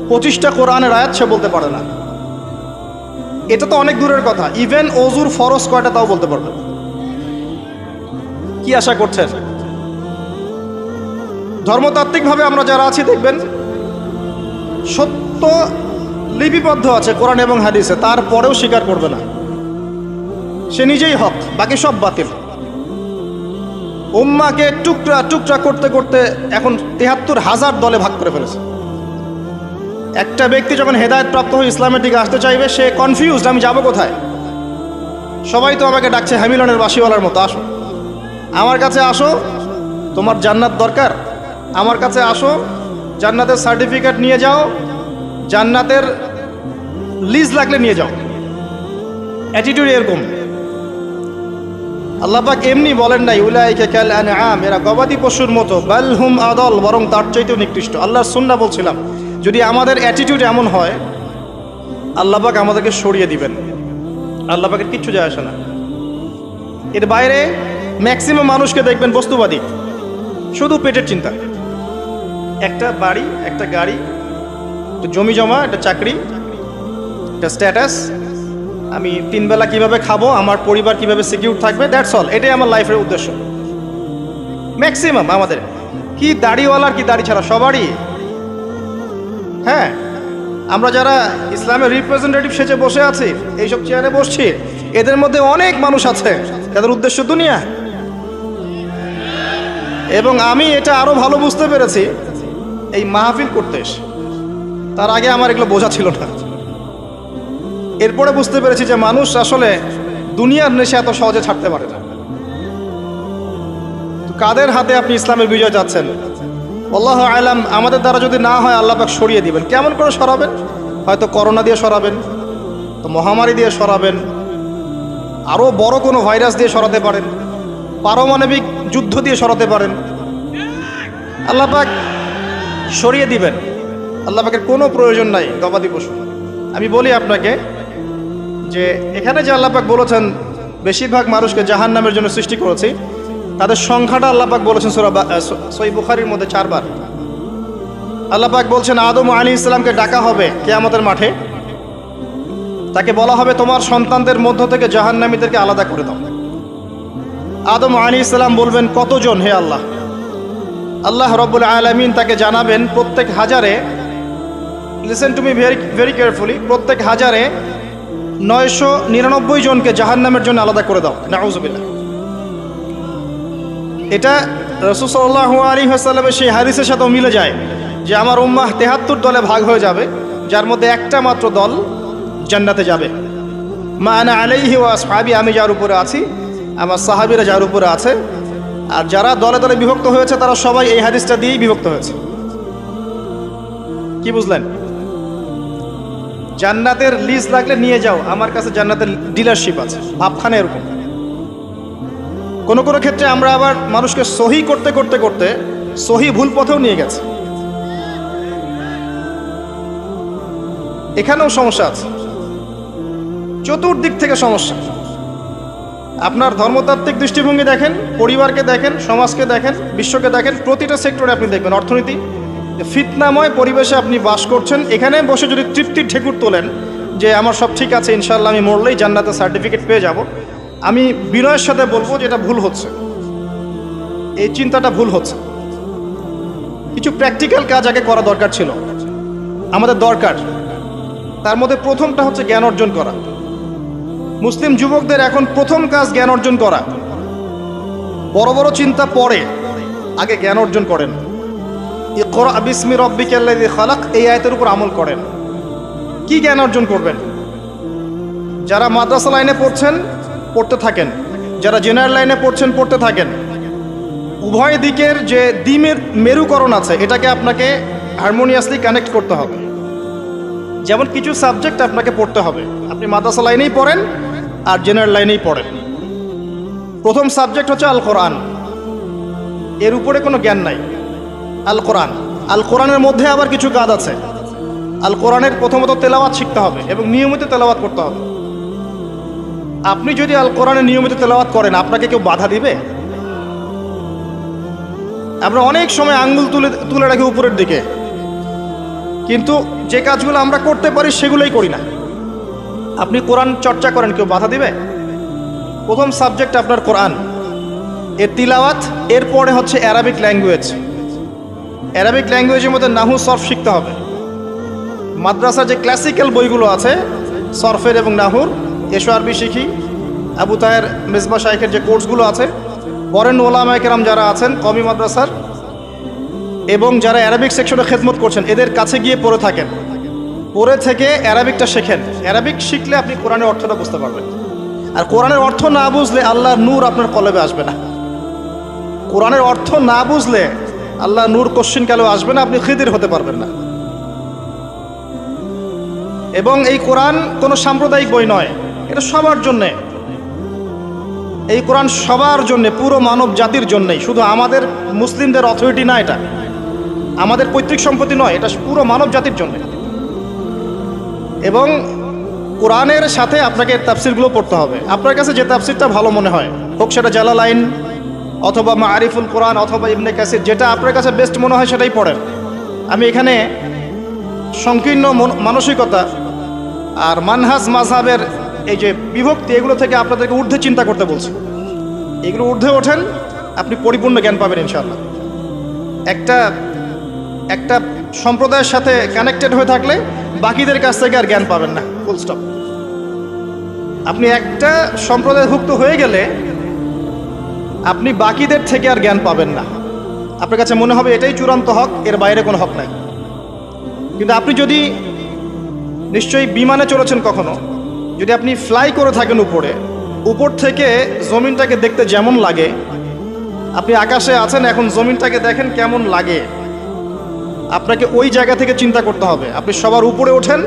25টা কোরআনের আয়াত সে বলতে পারে না। এটা তো অনেক দূরের কথা, ইভেন অজুর ফরজ কয়টা তাও বলতে পারবে। কি আশা করছেন? ধর্মতাত্ত্বিকভাবে আমরা যারা আছি দেখবেন সত্য লিপিবদ্ধ আছে কোরআন এবং হাদিসে, তারপরেও স্বীকার করবে না, সে নিজেই হক, বাকি সব বাতিল। উম্মাকে টুকরা টুকরা করতে করতে এখন 73,000 দলে ভাগ করে ফেলেছে। একটা ব্যক্তি যখন হেদায়েত প্রাপ্ত হয়ে ইসলামের দিকে আসতে চাইবে, সে কনফিউজড, আমি যাব কোথায়? সবাই তো আমাকে ডাকছে হ্যামিলনের বাসিওয়ালার মতো, আসো আমার কাছে, আসো তোমার জান্নাত দরকার, আমার কাছে আসো, জান্নাতের সার্টিফিকেট নিয়ে যাও, জান্নাতের লিজ লাগলে নিয়ে যাও। অ্যাটিটিউড এরকম। আল্লাহ পাক এমনি বলেন নাই উলাইকা কাল আনআম, এরা গবাদি পশুর মতো, বাল হুম আদল, বরং তার চাইতেও নিকৃষ্ট। আল্লাহর সুন্নাহ বলছিলাম, যদি আমাদের অ্যাটিটিউড এমন হয়, আল্লাহ পাক আমাদেরকে সরিয়ে দিবেন, আল্লাহ পাকের কিচ্ছু যায় আসে না। এর বাইরে ম্যাক্সিমাম মানুষকে দেখবেন বস্তুবাদী, শুধু পেটের চিন্তা। একটা বাড়ি, একটা গাড়ি, একটা জমি জমা, একটা চাকরি, একটা স্ট্যাটাস, আমি 3 বেলা কিভাবে খাবো, আমার পরিবার কিভাবে সিকিউর থাকবে, দ্যাটস অল। এটাই আমার লাইফের উদ্দেশ্য। ম্যাক্সিমাম আমাদের, কি দাড়িওয়ালার কি দাড়ি ছাড়া, সবারই। হ্যাঁ, আমরা যারা ইসলামের রিপ্রেজেন্টেটিভ সেজে বসে আছি, এইসব চেয়ারে বসছি, এদের মধ্যে অনেক মানুষ আছে যাদের উদ্দেশ্য দুনিয়া। এবং আমি এটা আরো ভালো বুঝতে পেরেছি এই মাহফিল করতে এসে। তার আগে আমার এগুলো বোঝা ছিল না। এরপরে বুঝতে পেরেছি যে মানুষ আসলে দুনিয়ার নেশা এত সহজে ছাড়তে পারে না। কাদের হাতে আপনি ইসলামের বিজয় যাচ্ছেন? আল্লাহু আলাম। আমাদের দ্বারা যদি না হয়, আল্লাহ পাক সরিয়ে দিবেন। কেমন করে সরাবেন? হয়তো করোনা দিয়ে সরাবেন, তো মহামারী দিয়ে সরাবেন, আরও বড় কোনো ভাইরাস দিয়ে সরাতে পারেন, পারমাণবিক যুদ্ধ দিয়ে সরাতে পারেন। আল্লাহ পাক সরিয়ে দিবেন। আল্লাহ পাকের কোনো প্রয়োজন নাই গবাদি পশু। আমি বলি আপনাকে যে এখানে যে আল্লাহ পাক বলেছেন বেশিরভাগ মানুষকে জাহান্নামের জন্য সৃষ্টি করেছি, তাদের সংখ্যাটা আল্লাহ পাক বলেছেন সূরা সহিহ বুখারীর মধ্যে 4 বার। আল্লাহ পাক বলছেন আদম আলাইহিস সালামকে ডাকা হবে কিয়ামতের মাঠে, তাকে বলা হবে তোমার সন্তানদের মধ্য থেকে জাহান্নামীদেরকে আলাদা করে দাও। আদম আলাইহিস সালাম বলবেন কতজন হে আল্লাহ? আল্লাহ রাব্বুল আলামিন তাকে জানাবেন প্রত্যেক হাজারে, listen to me very carefully, প্রত্যেক হাজারে 999 জনকে জাহান্নামের জন্য আলাদা করে দাও। নাউযুবিল্লাহ। এটা রাসূল সাল্লাল্লাহু আলাইহি ওয়াসাল্লামের সেই হাদিসের সাথেও মিলে যায় যে আমার উম্মাহ 73 দলে ভাগ হয়ে যাবে, যার মধ্যে একটা মাত্র দল জান্নাতে যাবে। মা আনা আলাইহি ওয়া আসহাবি, আমি যার উপরে আছি, আমার সাহাবীরা যার উপরে আছে। আর যারা দলে দলে বিভক্ত হয়েছে তারা সবাই এই হাদিসটা দিয়েই বিভক্ত হয়েছে। কি বুঝলেন? জান্নাতের লিজ লাগলে নিয়ে যাও, আমার কাছে জান্নাতের ডিলারশিপ আছে, ভাবখানে এরকম। কোনো কোনো ক্ষেত্রে আমরা আবার মানুষকে সহি করতে করতে করতে সহি ভুল পথেও নিয়ে গেছে। এখানেও সমস্যা আছে, চতুর্দিক থেকে সমস্যা। আপনার ধর্মতাত্ত্বিক দৃষ্টিভঙ্গি দেখেন, পরিবারকে দেখেন, সমাজকে দেখেন, বিশ্বকে দেখেন, প্রতিটা সেক্টরে আপনি দেখবেন অর্থনীতি, ফিতনাময় পরিবেশে আপনি বাস করছেন। এখানে বসে যদি তৃপ্তির ঢেকুর তোলেন যে আমার সব ঠিক আছে, ইনশাআল্লাহ আমি মরলেই জান্নাতের সার্টিফিকেট পেয়ে যাব, আমি বিনয়ের সাথে বলবো যে এটা ভুল হচ্ছে, এই চিন্তাটা ভুল হচ্ছে। কিছু প্র্যাকটিক্যাল কাজ আগে করা দরকার ছিল, আমাদের দরকার। তার মধ্যে প্রথমটা হচ্ছে জ্ঞান অর্জন করা। মুসলিম যুবকদের এখন প্রথম কাজ জ্ঞান অর্জন করা। বড় বড় চিন্তা পরে, আগে জ্ঞান অর্জন করেন। ইকরা বিসমি রাব্বিকাল্লাযী খালাক, এই আয়াতের উপর আমল করেন। কি জ্ঞান অর্জন করবেন? যারা মাদ্রাসা লাইনে পড়ছেন পড়তে থাকেন, যারা জেনারেল লাইনে পড়ছেন পড়তে থাকেন। উভয় দিকের যে দ্বিমের মেরুকরণ আছে, এটাকে আপনাকে হারমোনিয়াসলি কানেক্ট করতে হবে। যেমন কিছু সাবজেক্ট আপনাকে পড়তে হবে, আপনি মাদ্রাসা লাইনেই পড়েন আর জেনারেল লাইনেই পড়েন। প্রথম সাবজেক্ট হচ্ছে আল কোরআন, এর উপরে কোনো জ্ঞান নাই। আল কোরআন, আল কোরআনের মধ্যে আবার কিছু কাজ আছে। আল কোরআনের প্রথমত তেলাওয়াত শিখতে হবে এবং নিয়মিত তেলাওয়াত করতে হবে। আপনি যদি আল কোরআনে নিয়মিত তেলাওয়াত করেন, আপনাকে কেউ বাধা দিবে? আমরা অনেক সময় আঙ্গুল তুলে রাখি উপরের দিকে, কিন্তু যে কাজগুলো আমরা করতে পারি সেগুলোই করি না। আপনি কোরআন চর্চা করেন, কেউ বাধা দিবে? প্রথম সাবজেক্ট আপনার কোরআন, এর তিলাওয়াত। এরপরে হচ্ছে অ্যারাবিক ল্যাঙ্গুয়েজ। অ্যারাবিক ল্যাঙ্গুয়েজের মধ্যে নাহু সরফ শিখতে হবে। মাদ্রাসার যে ক্লাসিক্যাল বইগুলো আছে সরফের এবং নাহুর, এসো আরবি শিখি, আবু তাহের মেজবা শাইখের যে কোর্সগুলো আছে, পরেন ওলামায়ে কেরাম যারা আছেন কওমি মাদ্রাসার এবং যারা অ্যারাবিক সেকশনে খেদমত করছেন, এদের কাছে গিয়ে পড়ে থাকেন। পড়ে থেকে অ্যারাবিকটা শেখেন। অ্যারাবিক শিখলে আপনি কোরআনের অর্থটা বুঝতে পারবেন। আর কোরআনের অর্থ না বুঝলে আল্লাহর নূর আপনার কলবে আসবে না। কোরআনের অর্থ না বুঝলে আল্লাহ নূর কোশ্চিনকালেও আসবে না, আপনি খিদির হতে পারবেন না। এবং এই কোরআন কোনো সাম্প্রদায়িক বই নয়, এটা সবার জন্যে। এই কোরআন সবার জন্যে, পুরো মানব জাতির জন্যেই। শুধু আমাদের মুসলিমদের অথরিটি না, এটা আমাদের পৈতৃক সম্পত্তি নয়, এটা পুরো মানব জাতির জন্যে। এবং কোরআনের সাথে আপনাকে তাফসিরগুলো পড়তে হবে। আপনার কাছে যে তাফসিরটা ভালো মনে হয়, হোক সেটা জালালাইন অথবা মারিফুল কোরআন অথবা ইবনে কাসির, যেটা আপনার কাছে বেস্ট মনে হয় সেটাই পড়েন। আমি এখানে সংকীর্ণ মানসিকতা আর মানহাজ মাযহাবের এই যে বিভক্তি, এগুলো থেকে আপনাদেরকে ঊর্ধ্বে চিন্তা করতে বলছি। এগুলো ঊর্ধ্বে ওঠেন, আপনি পরিপূর্ণ জ্ঞান পাবেন ইনশাআল্লাহ। একটা সম্প্রদায়ের সাথে কানেক্টেড হয়ে থাকলে বাকিদের কাছ থেকে আর জ্ঞান পাবেন না, ফুল স্টপ। আপনি একটা সম্প্রদায়ভুক্ত হয়ে গেলে আপনি বাকিদের থেকে আর জ্ঞান পাবেন না। আপনার কাছে মনে হবে এটাই চূড়ান্ত হক, এর বাইরে কোনো হক নাই। কিন্তু আপনি যদি নিশ্চয়ই বিমানে চলেছেন কখনো, যদি আপনি ফ্লাই করে থাকেন উপর থেকে জমিনটাকে দেখতে যেমন লাগে, আপনি আকাশে আছেন, এখন জমিনটাকে দেখেন কেমন লাগে, আপনাকে ওই জায়গা থেকে চিন্তা করতে হবে। আপনি সবার উপরে ওঠেন,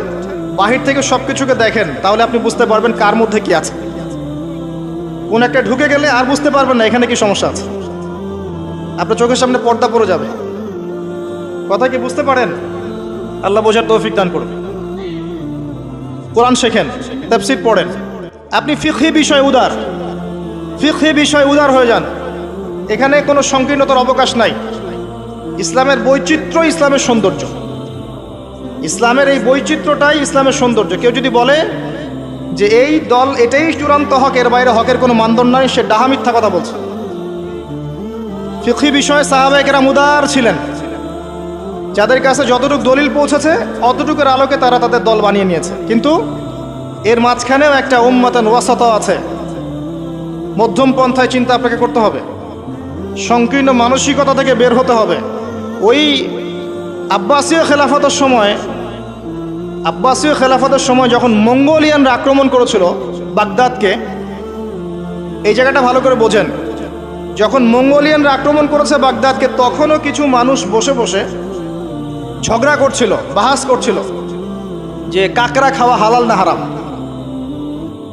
বাহির থেকে সব কিছুকে দেখেন, তাহলে আপনি বুঝতে পারবেন কার মধ্যে কি আছে। কোন একটা ঢুকে গেলে আর বুঝতে পারবেন না এখানে কি সমস্যা আছে। আপনার চোখের সামনে পর্দা পড়ে যাবে। কথা কি বুঝতে পারেন? আল্লাহ বোঝার তৌফিক দান করবে। কোরআন শেখেন, তাফসীর পড়েন। আপনি ফিকহি বিষয় উদার হয়ে যান। এখানে কোনো সংকীর্ণতার অবকাশ নাই। ইসলামের বৈচিত্র্য ইসলামের সৌন্দর্য। ইসলামের এই বৈচিত্র্যটাই ইসলামের সৌন্দর্য। কেউ যদি বলে যে এই দল এটাই চূড়ান্ত হক, এর বাইরে হকের কোনো মানদণ্ড নাই, সে ডাহা মিথ্যা কথা বলছে। ফিকহি বিষয়ে সাহাবায়ে কেরাম উদার ছিলেন। যাদের কাছে যতটুকু দলিল পৌঁছেছে অতটুকুর আলোকে তারা তাদের দল বানিয়ে নিয়েছে। কিন্তু এর মাঝখানেও একটা উম্মাতান ওয়াসাতা আছে, মধ্যম পন্থায় চিন্তা আপনাকে করতে হবে। সংকীর্ণ মানসিকতা থেকে বের হতে হবে। ওই আব্বাসীয় খেলাফতের সময় যখন মঙ্গোলিয়ানরা আক্রমণ করেছিল বাগদাদকে, এই জায়গাটা ভালো করে বোঝেন। যখন মঙ্গোলিয়ানরা আক্রমণ করেছে বাগদাদকে, তখনও কিছু মানুষ বসে বসে ঝগড়া করছিল, বাহাস করছিল যে কাকড়া খাওয়া হালাল না হারাম।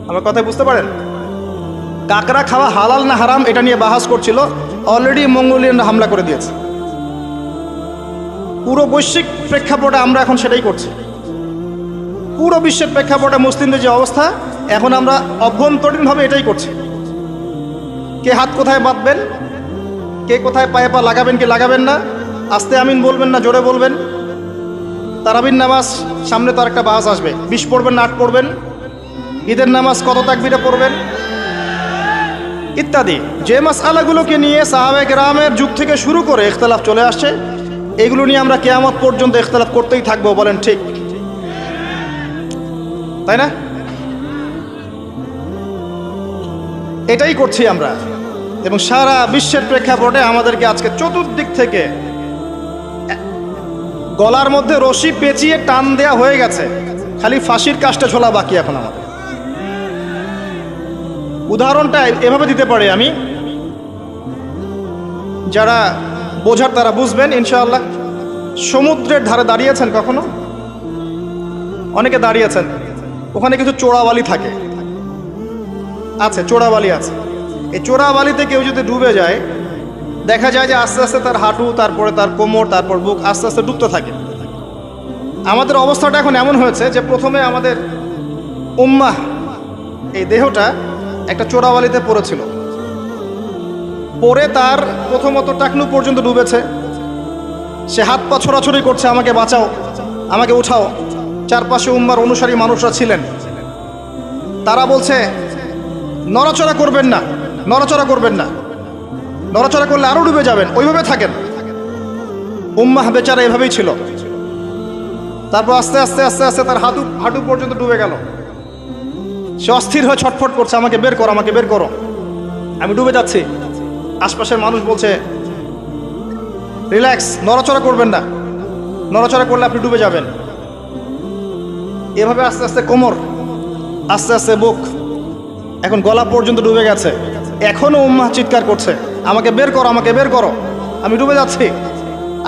আমার কথা বুঝতে পারেন? কাকড়া খাওয়া হালাল না হারাম এটা নিয়ে বাহাস করছিল। অলরেডি মঙ্গোলিয়ানরা হামলা করে দিয়েছে। পুরো বৈশ্বিক প্রেক্ষাপটে আমরা এখন সেটাই করছি। পুরো বিশ্বের প্রেক্ষাপটে মুসলিমদের যে অবস্থা, এখন আমরা অভ্যন্তরীণভাবে এটাই করছি। কে হাত কোথায় বাঁধবেন, কে কোথায় পায়ে পা লাগাবেন কি লাগাবেন না, আস্তে আমিন বলবেন না জোরে বলবেন, তারাবির নামাজ সামনে তার একটা বাস আসবে, 20 পড়বেন না 8 পড়বেন, ঈদের নামাজ কত তাকবীরে পড়বেন ইত্যাদি। যে মাসআলাগুলোকে নিয়ে সাহাবায়ে কেরামের যুগ থেকে শুরু করে ইখতিলাফ চলে আসছে, এগুলো নিয়ে আমরা কিয়ামত পর্যন্ত ইখতিলাফ করতেই থাকবো, বলেন ঠিক তাই না? এটাই করছি আমরা। এবং সারা বিশ্বের প্রেক্ষাপটে আমাদেরকে আজকে চতুর্দিক থেকে গলার মধ্যে রশি পেঁচিয়ে টান দেয়া হয়ে গেছে, খালি ফাঁসির কাজটা ঝোলা বাকি এখন আমাদের। উদাহরণটা এভাবে দিতে পারি আমি, যারা বোঝার তারা বুঝবেন ইনশাআল্লাহ। সমুদ্রের ধারে দাঁড়িয়েছেন কখনো? অনেকে দাঁড়িয়েছেন, ওখানে কিছু চোরাবালি থাকে, আছে চোরাবালি আছে। এই চোরাবালিতে কেউ যদি ডুবে যায়, দেখা যায় যে আস্তে আস্তে তার হাঁটু, তারপরে তার কোমর, তারপর বুক আস্তে আস্তে ডুবতে থাকে। আমাদের অবস্থাটা এখন এমন হয়েছে যে প্রথমে আমাদের উম্মাহ, এই দেহটা একটা চোরাবালিতে পড়েছিল, পরে তার প্রথমত টাকনু পর্যন্ত ডুবেছে, সে হাত পা ছোড়াছড়ি করছে, আমাকে বাঁচাও, আমাকে উঠাও। চারপাশে উম্মার অনুসারী মানুষরা ছিলেন, তারা বলছে নড়াচড়া করবেন না, নড়াচড়া করবেন না, নড়াচড়া করলে আরো ডুবে যাবেন, ওইভাবে থাকেন। উম্মাহ বেচারা এভাবেই ছিল। তারপর আস্তে আস্তে আস্তে আস্তে তার হাঁটু পর্যন্ত ডুবে গেল। সে অস্থির হয়ে ছটফট করছে, আমাকে বের করো, আমাকে বের করো, আমি ডুবে যাচ্ছি। আশপাশের মানুষ বলছে রিল্যাক্স, নড়াচড়া করবেন না, নড়াচড়া করলে আপনি ডুবে যাবেন। এভাবে আস্তে আস্তে কোমর, আস্তে আস্তে বুক, এখন গলা পর্যন্ত ডুবে গেছে। এখনো উম্মাহ চিৎকার করছে, আমাকে বের করো, আমাকে বের করো, আমি ডুবে যাচ্ছি।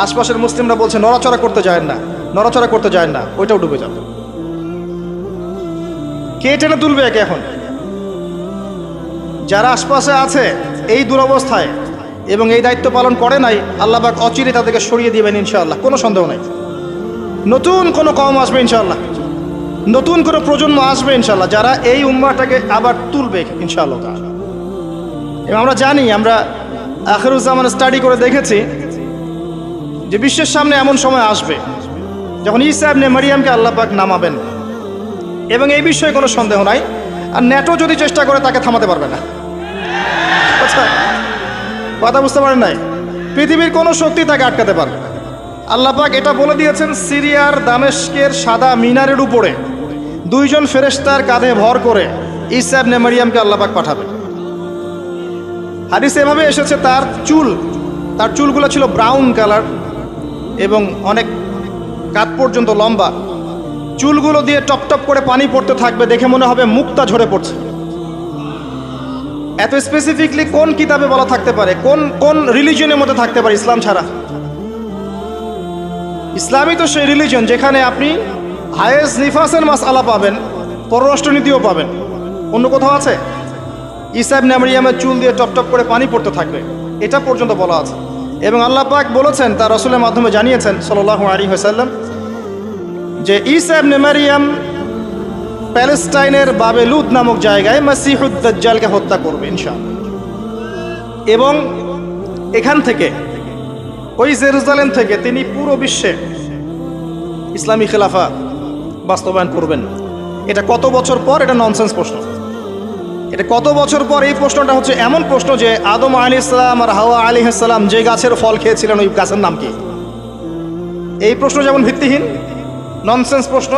আশপাশের মুসলিমরা বলছে নড়াচড়া করতে যায় না, নড়াচড়া করতে যায় না, ওইটাও ডুবে যাবে। কে টেনে তুলবে একে এখন? যারা আশপাশে আছে এই দুরবস্থায় এবং এই দায়িত্ব পালন করে নাই, আল্লাহ পাক অচিরে তাদেরকে সরিয়ে দিবেন ইনশাআল্লাহ, কোনো সন্দেহ নাই। নতুন কোনো কওম আসবে ইনশাআল্লাহ, নতুন কোনো প্রজন্ম আসবে ইনশাআল্লাহ, যারা এই উম্মাহটাকে আবার তুলবে ইনশাআল্লাহ। এবং আমরা জানি, আমরা আখিরুজ্জামান স্টাডি করে দেখেছি যে বিশ্বের সামনে এমন সময় আসবে যখন ঈসা ইবনে মারিয়ামকে আল্লাহ পাক নামাবেন, এবং এই বিষয়ে কোনো সন্দেহ নাই। আর নেটো যদি চেষ্টা করে তাকে থামাতে পারবে না। আচ্ছা, কথা বুঝতে পারেন নাই? পৃথিবীর কোনো শক্তি তাকে আটকাতে পারবে না। আল্লাহ পাক এটা বলে দিয়েছেন, সিরিয়ার দামেস্কের সাদা মিনারের উপরে 2 জন ফেরেশতার কাঁধে ভর করে ঈসা ইবনে মারিয়ামকে আল্লাহ পাক পাঠাবে। হাদিসে এভাবে এসেছে, তার চুলগুলো ছিল ব্রাউন কালার এবং অনেক কাঁধ পর্যন্ত লম্বা। চুলগুলো দিয়ে টপ টপ করে পানি পড়তে থাকবে, দেখে মনে হবে মুক্তা ঝরে পড়ছে। এত স্পেসিফিকলি কোন কিতাবে বলা থাকতে পারে, কোন রিলিজনের মধ্যে থাকতে পারে ইসলাম ছাড়া? ইসলামই তো সেই রিলিজন যেখানে আপনি হায়েস নিফাসের মাসআলা পাবেন, পররাষ্ট্রনীতিও পাবেন। অন্য কোথাও আছে? ঈসা ইবনে মারিয়ামের চুল দিয়ে টপ টপ করে পানি পড়তে থাকবে, এটা পর্যন্ত বলা আছে। এবং আল্লাহ পাক বলেছেন, তার রাসূলের মাধ্যমে জানিয়েছেন সাল্লাল্লাহু আলাইহি ওয়াসাল্লাম, যে ঈসা ইবনে মারিয়াম প্যালেস্টাইনের বাবেলুদ নামক জায়গায় মাসিহুদ দাজ্জালকে হত্যা করবে ইনশাআল্লাহ। এবং এখান থেকে, ওই জেরুজালেম থেকে তিনি পুরো বিশ্বে ইসলামী খেলাফা বাস্তবায়ন করবেন। এটা কত বছর পর? এটা ননসেন্স প্রশ্ন। এটা কত বছর পর? এই প্রশ্নটা হচ্ছে এমন প্রশ্ন যে আদম আলাইহিস সালাম আর হাওয়া আলাইহিস সালাম যে গাছের ফল খেয়েছিলেন, ওই গাছের নাম কি? এই প্রশ্ন যেমন ভিত্তিহীন, ননসেন্স প্রশ্ন,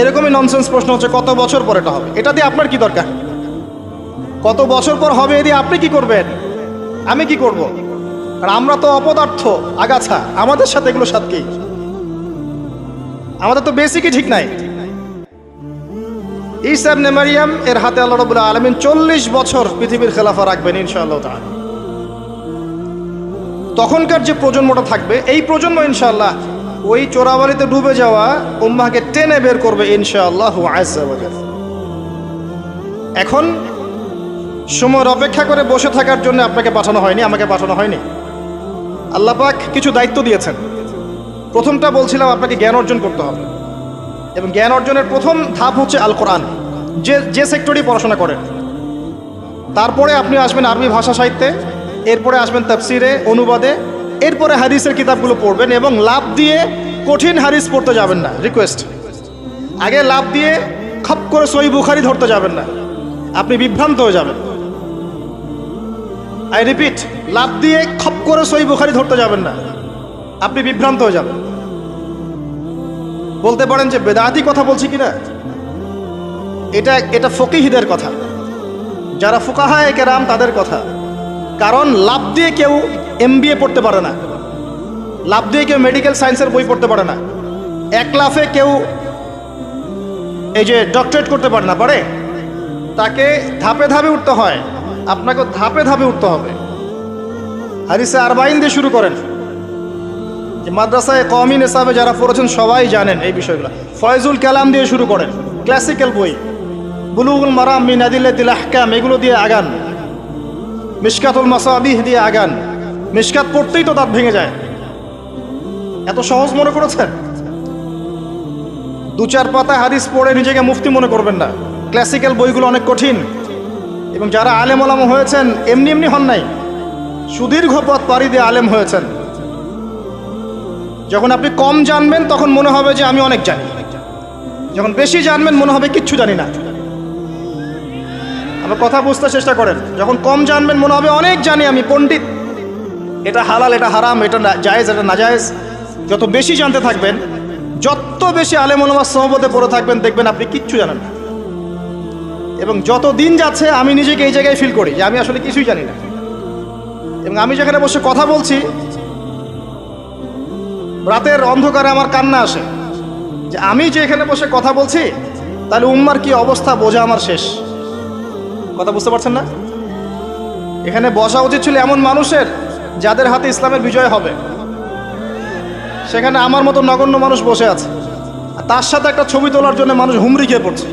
এরকমই ননসেন্স প্রশ্ন হচ্ছে কত বছর পর এটা হবে। এটা দিয়ে আপনার কি দরকার? কত বছর পর হবে, এ দিয়ে আপনি কি করবেন, আমি কি করব? আর আমরা তো অপদার্থ, আগাছা, আমাদের সাথে এগুলো সাথে কি? আমাদের তো বেসিকই ঠিক নাই। ঈসা ইবনে মারিয়াম এর হাতে আল্লাহ রাব্বুল আলামিন 40 বছর পৃথিবীর খেলাফা রাখবেন ইনশাআল্লাহ তাআলা। তখনকার যে প্রজন্মটা থাকবে, এই প্রজন্ম ইনশাআল্লাহ ওই চোরাবালিতে ডুবে যাওয়া উম্মাহকে টেনে বের করবে ইনশাআল্লাহু আযজা ওয়া জাল। এখন সময়ের অপেক্ষা করে বসে থাকার জন্য আপনাকে পাঠানো হয়নি, আমাকে পাঠানো হয়নি। আল্লাহ পাক কিছু দায়িত্ব দিয়েছেন। প্রথমটা বলছিলাম, আপনাকে জ্ঞান অর্জন করতে হবে, এবং জ্ঞান অর্জনের প্রথম ধাপ হচ্ছে আল কোরআন। যে সেক্টরেই পড়াশোনা করেন, তারপরে আপনি আসবেন আরবি ভাষা সাহিত্যে, এরপরে আসবেন তাফসিরে, অনুবাদে, এরপরে হাদিসের কিতাবগুলো পড়বেন। এবং লাভ দিয়ে কঠিন হাদিস পড়তে যাবেন না, রিকোয়েস্ট। আগে লাফ দিয়ে খপ করে সহিহ বুখারী ধরতে যাবেন না, আপনি বিভ্রান্ত হয়ে যাবেন। আই রিপিট, লাফ দিয়ে খপ করে সহিহ বুখারী ধরতে যাবেন না, আপনি বিভ্রান্ত হয়ে যাবেন। বলতে পারেন যে বেদাতি কথা বলছি কিনা, এটা ফকিহদের কথা, যারা ফুকাহায়ে কেরাম তাদের কথা। কারণ লাফ দিয়ে কেউ MBA পড়তে পারে না, লাফ দিয়ে কেউ মেডিকেল সায়েন্সের বই পড়তে পারে না, এক লাফে কেউ এই যে ডক্টরেট করতে পারে না, পারে? তাকে ধাপে ধাপে উঠতে হয়, আপনাকে ধাপে ধাপে উঠতে হবে। হাদিসে আরবাইন দিয়ে শুরু করেন, যে মাদ্রাসায় কওমি নিসাবে যারা পড়েছেন সবাই জানেন এই বিষয়গুলো। ফয়জুল কালাম দিয়ে শুরু করেন, ক্লাসিক্যাল বই, বুলুগুল মারাম মিন আদিল্লাতিল আহকাম এগুলো দিয়ে আগান, মিশকাতুল মাসাবিহ দিয়ে আগান। মিশকাত পড়তেই তো দাঁত ভেঙে যায়, এত সহজ মনে করেছেন? 2-4 পাতা হাদিস পড়ে নিজেকে মুফতি মনে করবেন না। ক্লাসিক্যাল বইগুলো অনেক কঠিন, এবং যারা আলেম ওলামা হয়েছেন এমনি এমনি হন নাই, সুদীর্ঘ পথ পাড়ি দিয়ে আলেম হয়েছেন। যখন আপনি কম জানবেন তখন মনে হবে যে আমি অনেক জানি, যখন বেশি জানবেন মনে হবে কিচ্ছু জানি না। আমার কথা বুঝতে চেষ্টা করেন, যখন কম জানবেন মনে হবে অনেক জানি, আমি পণ্ডিত, এটা হালাল এটা হারাম, এটা জায়েজ এটা নাজায়েজ। যত বেশি জানতে থাকবেন, যত বেশি আলেম ওলামার সোহবতে পড়ে থাকবেন, দেখবেন আপনি কিচ্ছু জানেন না। এবং যত দিন যাচ্ছে আমি নিজেকে এই জায়গায় ফিল করি যে আমি আসলে কিছুই জানি না। এবং আমি যেখানে বসে কথা বলছি, রাতের অন্ধকারে আমার কান্না আসে যে আমি যে এখানে বসে কথা বলছি, তাহলে উম্মার কি অবস্থা বোঝা আমার শেষ। কথা বুঝতে পারছেন না? এখানে বসা উচিত ছিল এমন মানুষের যাদের হাতে ইসলামের বিজয় হবে, সেখানে আমার মতো নগণ্য মানুষ বসে আছে, আর তার সাথে একটা ছবি তোলার জন্য মানুষ হুমড়ি খেয়ে পড়ছে।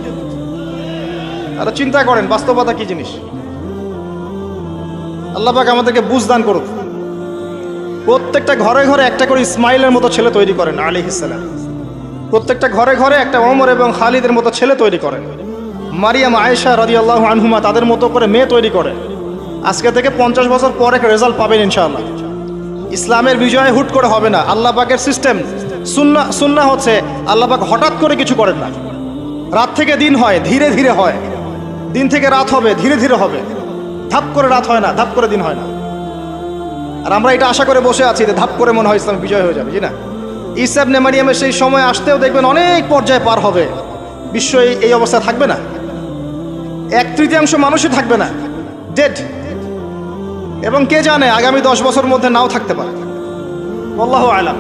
তারা চিন্তা করেন বাস্তবতা কি জিনিস। আল্লাহ পাক আমাদেরকে বুঝ দান করুক। প্রত্যেকটা ঘরে ঘরে একটা করে ইসমাইলের মতো ছেলে তৈরি করেন আলাইহিস সালাম। প্রত্যেকটা ঘরে ঘরে একটা ওমর এবং খালিদের মতো ছেলে তৈরি করেন। মারিয়াম আয়েশা রাদিয়াল্লাহু আনহুমা তাদের মতো করে মেয়ে তৈরি করেন। আজকে থেকে 50 বছর পর একটা রেজাল্ট পাবেন ইনশাআল্লাহ। ইসলামের বিজয় হুট করে হবে না। আল্লাহ পাকের সিস্টেম সুন্নাহ হচ্ছে আল্লাহ পাক হঠাৎ করে কিছু করেন না। রাত থেকে দিন হয়, ধীরে ধীরে হয়। দিন থেকে রাত হবে, ধীরে ধীরে হবে। ধাপ করে রাত হয় না, ধাপ করে দিন হয় না। আর আমরা এটা আশা করে বসে আছি যে ধাপ করে মনে হয় ইসলাম বিজয় হয়ে যাবে, জি না? ঈসা ইবনে মারিয়ামের সেই সময় আসতেও দেখবেন অনেক পর্যায়ে পার হবে। বিশ্ব এই অবস্থা থাকবে না, 1/3 মানুষই থাকবে না, ডেড। এবং কে জানে আগামী 10 বছর মধ্যে নাও থাকতে পারে, আল্লাহু আলাম।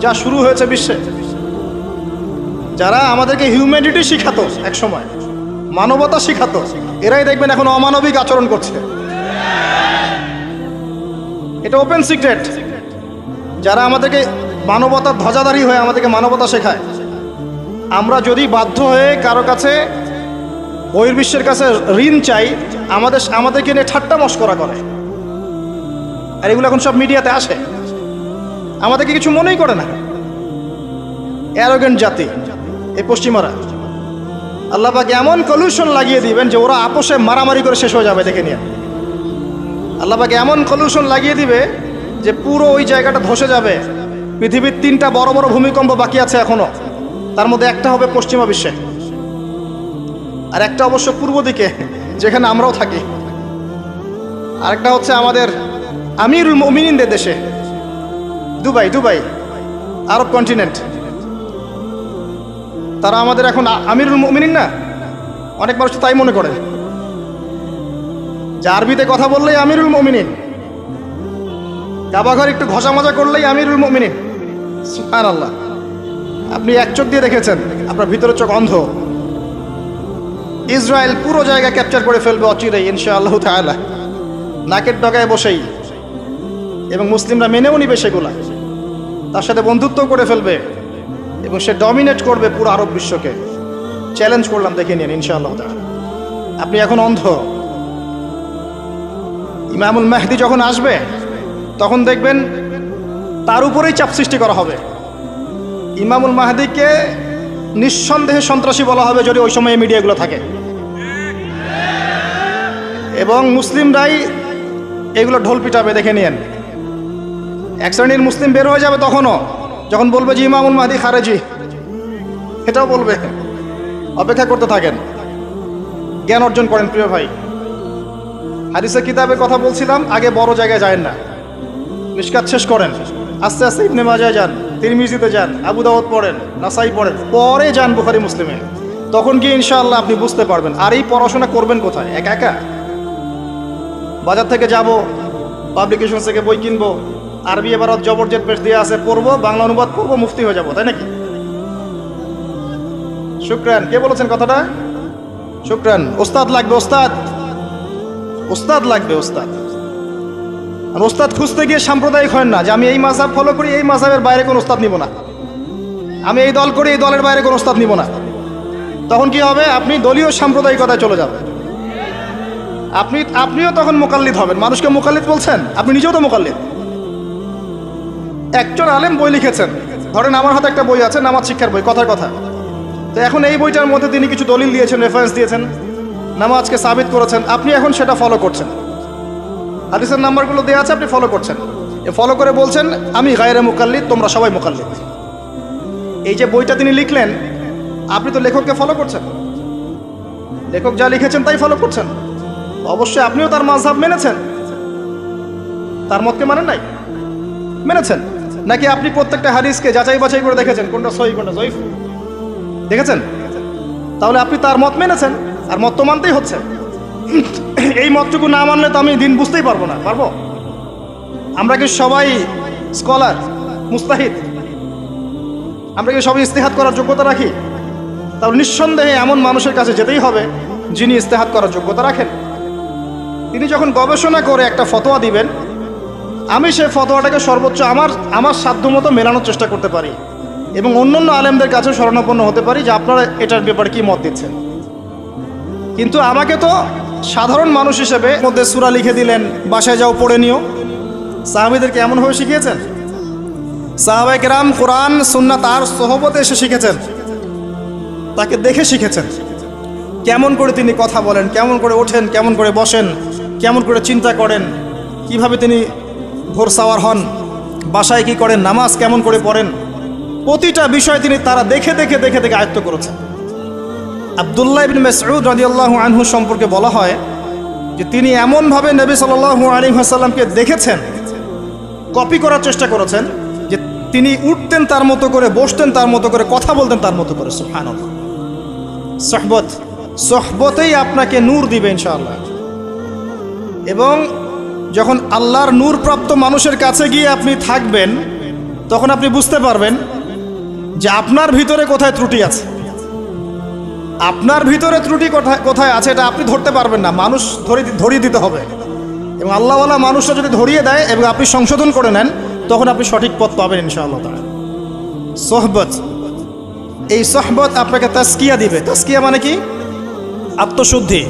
যা শুরু হয়েছে বিশ্বে, যারা আমাদেরকে হিউম্যানিটি শিখাতো, এক সময় মানবতা শিখাতো, এরাই দেখবেন এখন অমানবিক আচরণ করছে। এটা ওপেন সিক্রেট। যারা আমাদেরকে মানবতার ধ্বজাধারী হয়ে আমাদেরকে মানবতা শেখায়, আমরা যদি বাধ্য হয়ে কারো কাছে বহির্বিশ্বের কাছে ঋণ চাই, আমাদেরকে নিয়ে ঠাট্টা মশকরা করে। আর এগুলো এখন সব মিডিয়াতে আসে, আমাদেরকে কিছু মনেই করে না। অ্যারোগেন্ট জাতি এই পশ্চিমারা। আল্লাহ পাক এমন কলিউশন লাগিয়ে দিবেন যে ওরা আপোষে মারামারি করে শেষ হয়ে যাবে, দেখে নিয়ে। আল্লাহ পাক এমন কলিউশন লাগিয়ে দিবে যে পুরো ওই জায়গাটা ধসে যাবে। পৃথিবীর 3টা বড় বড় ভূমিকম্প বাকি আছে এখনো, তার মধ্যে একটা হবে পশ্চিমা বিশ্বে, আর একটা অবশ্য পূর্ব দিকে যেখানে আমরাও থাকি, আরেকটা হচ্ছে আমাদের আমিরুল মুমিনিনদের দেশে, দুবাই আরব কন্টিনেন্ট। তারা আমাদের এখন আমিরুল মুমিনিন না, অনেক মানুষ তাই মনে করে যে আরবিতে কথা বললেই আমিরুল মুমিনিন, কাবাঘর একটু ঘষা মাজা করলেই আমিরুল মুমিনিন। সুবহানাল্লাহ। আপনি এক চোখ দিয়ে দেখেছেন, আপনার ভিতরের চোখ অন্ধ। ইসরায়েল পুরো জায়গা ক্যাপচার করে ফেলবে অচিরেই ইনশাআল্লাহ তাআলা, নাকের ডগায় বসেই। এবং মুসলিমরা মেনেও নিবে সেগুলা, তার সাথে বন্ধুত্ব করে ফেলবে, এবং সে ডমিনেট করবে পুরো আরব বিশ্বকে। চ্যালেঞ্জ করলাম, দেখে নিন ইনশাআল্লাহ তাআলা। আপনি এখন অন্ধ। ইমামুল মাহদি যখন আসবে তখন দেখবেন তার উপরেই চাপ সৃষ্টি করা হবে। ইমামুল মাহদিকে নিঃসন্দেহে সন্ত্রাসী বলা হবে যদি ওই সময় মিডিয়াগুলো থাকে, এবং মুসলিমরাই এগুলো ঢোল পিটাবে, দেখে নিয়েন। এক শ্রেণীর মুসলিম বের হয়ে যাবে তখনও, যখন বলবে যে ইমামুল মাহদি খারেজি, এটাও বলবে। অপেক্ষা করতে থাকেন, জ্ঞান অর্জন করেন প্রিয় ভাই। হাদিসের কিতাবের কথা বলছিলাম, আগে বড় জায়গায় যায়েন না, মিশকাত শেষ করেন, আস্তে আস্তে ইবনে মাজায় যান, তিরমিজিতে যান, আবু দাউদ পড়েন, নাসাই পড়েন, পরে যান বুখারী মুসলিমে। তখন গিয়ে ইনশাআল্লাহ আপনি বুঝতে পারবেন। আর এই পড়াশোনা করবেন কোথায়? একা একা? বাজার থেকে যাব, পাবলিকেশন থেকে বই কিনবো, আরবি এবারত জবরজেট পেশ দিয়ে আছে, পড়বো, বাংলা অনুবাদ করবো, মুফতি হয়ে যাবো, তাই নাকি? শুকরান। কে বলেছেন কথাটা? শুকরান। ওস্তাদ লাগবে, ওস্তাদ, ওস্তাদ লাগবে, ওস্তাদ। আর ওস্তাদ খুঁজতে গিয়ে সাম্প্রদায়িক হয় না যে আমি এই মাযহাব ফলো করি, এই মাযহাবের বাইরে কোনো ওস্তাদ নিব না, আমি এই দল করি, এই দলের বাইরে কোনো ওস্তাদ নিব না। তখন কি হবে? আপনি দলীয় সাম্প্রদায়িকতায় চলে যাবেন। আপনিও তখন মুকাল্লিদ হবেন। মানুষকে মুকাল্লিদ বলছেন, আপনি নিজেও তো মুকাল্লিদ। একজন আলেম বই লিখেছেন, ধরেন আমার হাতে একটা বই আছে, নামাজ শিক্ষার বই, কথার কথা। তো এখন এই বইটার মধ্যে তিনি কিছু দলিল দিয়েছেন, রেফারেন্স দিয়েছেন, নামাজকে সাবিত করেছেন, আপনি এখন সেটা ফলো করছেন। হাদিসের নাম্বারগুলো দেওয়া আছে, আপনি ফলো করছেন। ফলো করে বলছেন আমি গায়রে মুকাল্লিদ, তোমরা সবাই মুকাল্লিদ। এই যে বইটা তিনি লিখলেন, আপনি তো লেখককে ফলো করছেন, লেখক যা লিখেছেন তাই ফলো করছেন। অবশ্যই আপনিও তার মাযহাব মেনেছেন, তার মতকে মানেন নাই? মেনেছেন। নাকি আপনি প্রত্যেকটা হাদিসকে যাচাই বাছাই করে দেখেছেন কোনটা সহিহ কোনটা যঈফ? দেখেছেন? তাহলে আপনি তার মত মেনেছেন, আর মত তো মানতেই হচ্ছে। এই মতটুকু না মানলে তো আমি দিন বুঝতেই পারবো না। পারবো? আমরা কি সবাই স্কলার, মুস্তাহিদ? আমরা কি সবাই ইস্তেহাদ করার যোগ্যতা রাখি? তাহলে নিঃসন্দেহে এমন মানুষের কাছে যেতেই হবে যিনি ইস্তেহাদ করার যোগ্যতা রাখেন। তিনি যখন গবেষণা করে একটা ফতোয়া দিবেন, আমি সেই ফতোয়াটাকে সর্বোচ্চ আমার সাধ্যমতো মেলানোর চেষ্টা করতে পারি এবং অন্যান্য আলেমদের কাছে শরণাপন্ন হতে পারি যে আপনারা এটার ব্যাপারে কি মত দিচ্ছেন। কিন্তু আমাকে তো সাধারণ মানুষ হিসেবে মধ্যে সূরা লিখে দিলেন, বাসায় যাও পড়ে নিও। সাহাবীদেরকে এমনভাবে শিখিয়েছেন? সাহাবায়ে কেরাম কোরআন সুন্নাহ তার সোহবতে এসে শিখেছেন, তাকে দেখে শিখেছেন। কেমন করে তিনি কথা বলেন, কেমন করে ওঠেন, কেমন করে বসেন, কেমন করে চিন্তা করেন, কিভাবে তিনি ঘোর সাওয়ার হন, বাসায় কি করেন, নামাজ কেমন করে পড়েন, প্রতিটা বিষয় তিনি তারা দেখে দেখে দেখে দেখে আয়ত্ত করেছেন। আব্দুল্লাহ ইবনে মাসউদ রাদিয়াল্লাহু আনহু সম্পর্কে বলা হয় যে তিনি এমনভাবে নবী সাল্লাল্লাহু আলাইহি ওয়াসাল্লামকে দেখেছেন, কপি করার চেষ্টা করেছেন, যে তিনি উঠতেন তার মতো করে, বসতেন তার মতো করে, কথা বলতেন তার মতো করে। সুবহানাল্লাহ। সোহবতেই আপনাকে নূর দিবে ইনশাআল্লাহ। এবং যখন আল্লাহর নূর প্রাপ্ত মানুষের কাছে গিয়ে আপনি থাকবেন, তখন আপনি বুঝতে পারবেন যে আপনার ভিতরে কোথায় ত্রুটি আছে। আপনার ভিতরে ত্রুটি কোথায় আছে এটা আপনি ধরতে পারবেন না, মানুষ ধরিয়ে দিতে হবে। এবং আল্লাহওয়ালা মানুষরা যদি ধরিয়ে দেয় এবং আপনি সংশোধন করে নেন, তখন আপনি সঠিক পথ পাবেন ইনশাআল্লাহ তাআলা। সোহবত, এই সোহবত আপনাকে তাজকিয়া দিবে। তাজকিয়া মানে কি? আত্মশুদ্ধি।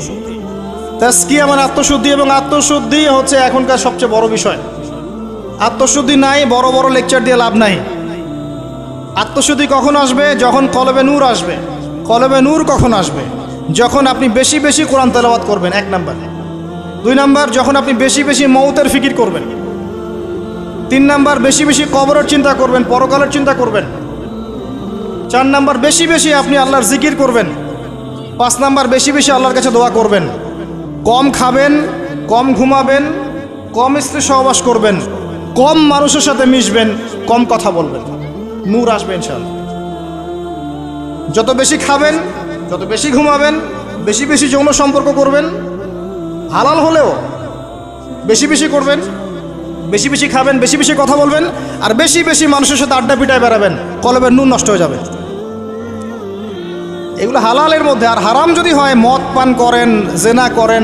তাজকিয়া মানে আত্মশুদ্ধি, এবং আত্মশুদ্ধি হচ্ছে এখনকার সবচেয়ে বড় বিষয়। আত্মশুদ্ধি নাই, বড় বড় লেকচার দিয়ে লাভ নাই। আত্মশুদ্ধি কখন আসবে? যখন কলবে নূর আসবে। কলবে নূর কখন আসবে? যখন আপনি বেশি বেশি কোরআন তেলাওয়াত করবেন, 1 নাম্বার। 2 নাম্বার, যখন আপনি বেশি বেশি মৌতের ফিকির করবেন। 3 নাম্বার, বেশি বেশি কবরের চিন্তা করবেন, পরকালের চিন্তা করবেন। 4 নাম্বার, বেশি বেশি আপনি আল্লাহর জিকির করবেন। 5 নাম্বার, বেশি বেশি আল্লাহর কাছে দোয়া করবেন। কম খাবেন, কম ঘুমাবেন, কম স্ত্রী সহবাস করবেন, কম মানুষের সাথে মিশবেন, কম কথা বলবেন। নূর আসবে ইনশাআল্লাহ। যত বেশি খাবেন, যত বেশি ঘুমাবেন, বেশি বেশি যৌন সম্পর্ক করবেন, হালাল হলেও বেশি বেশি করবেন, বেশি বেশি খাবেন, বেশি বেশি কথা বলবেন, আর বেশি বেশি মানুষের সাথে আড্ডা পিটায় বেড়াবেন, কলবের নূর নষ্ট হয়ে যাবে। এগুলো হালালের মধ্যে। আর হারাম যদি হয়, মদ পান করেন, জেনা করেন,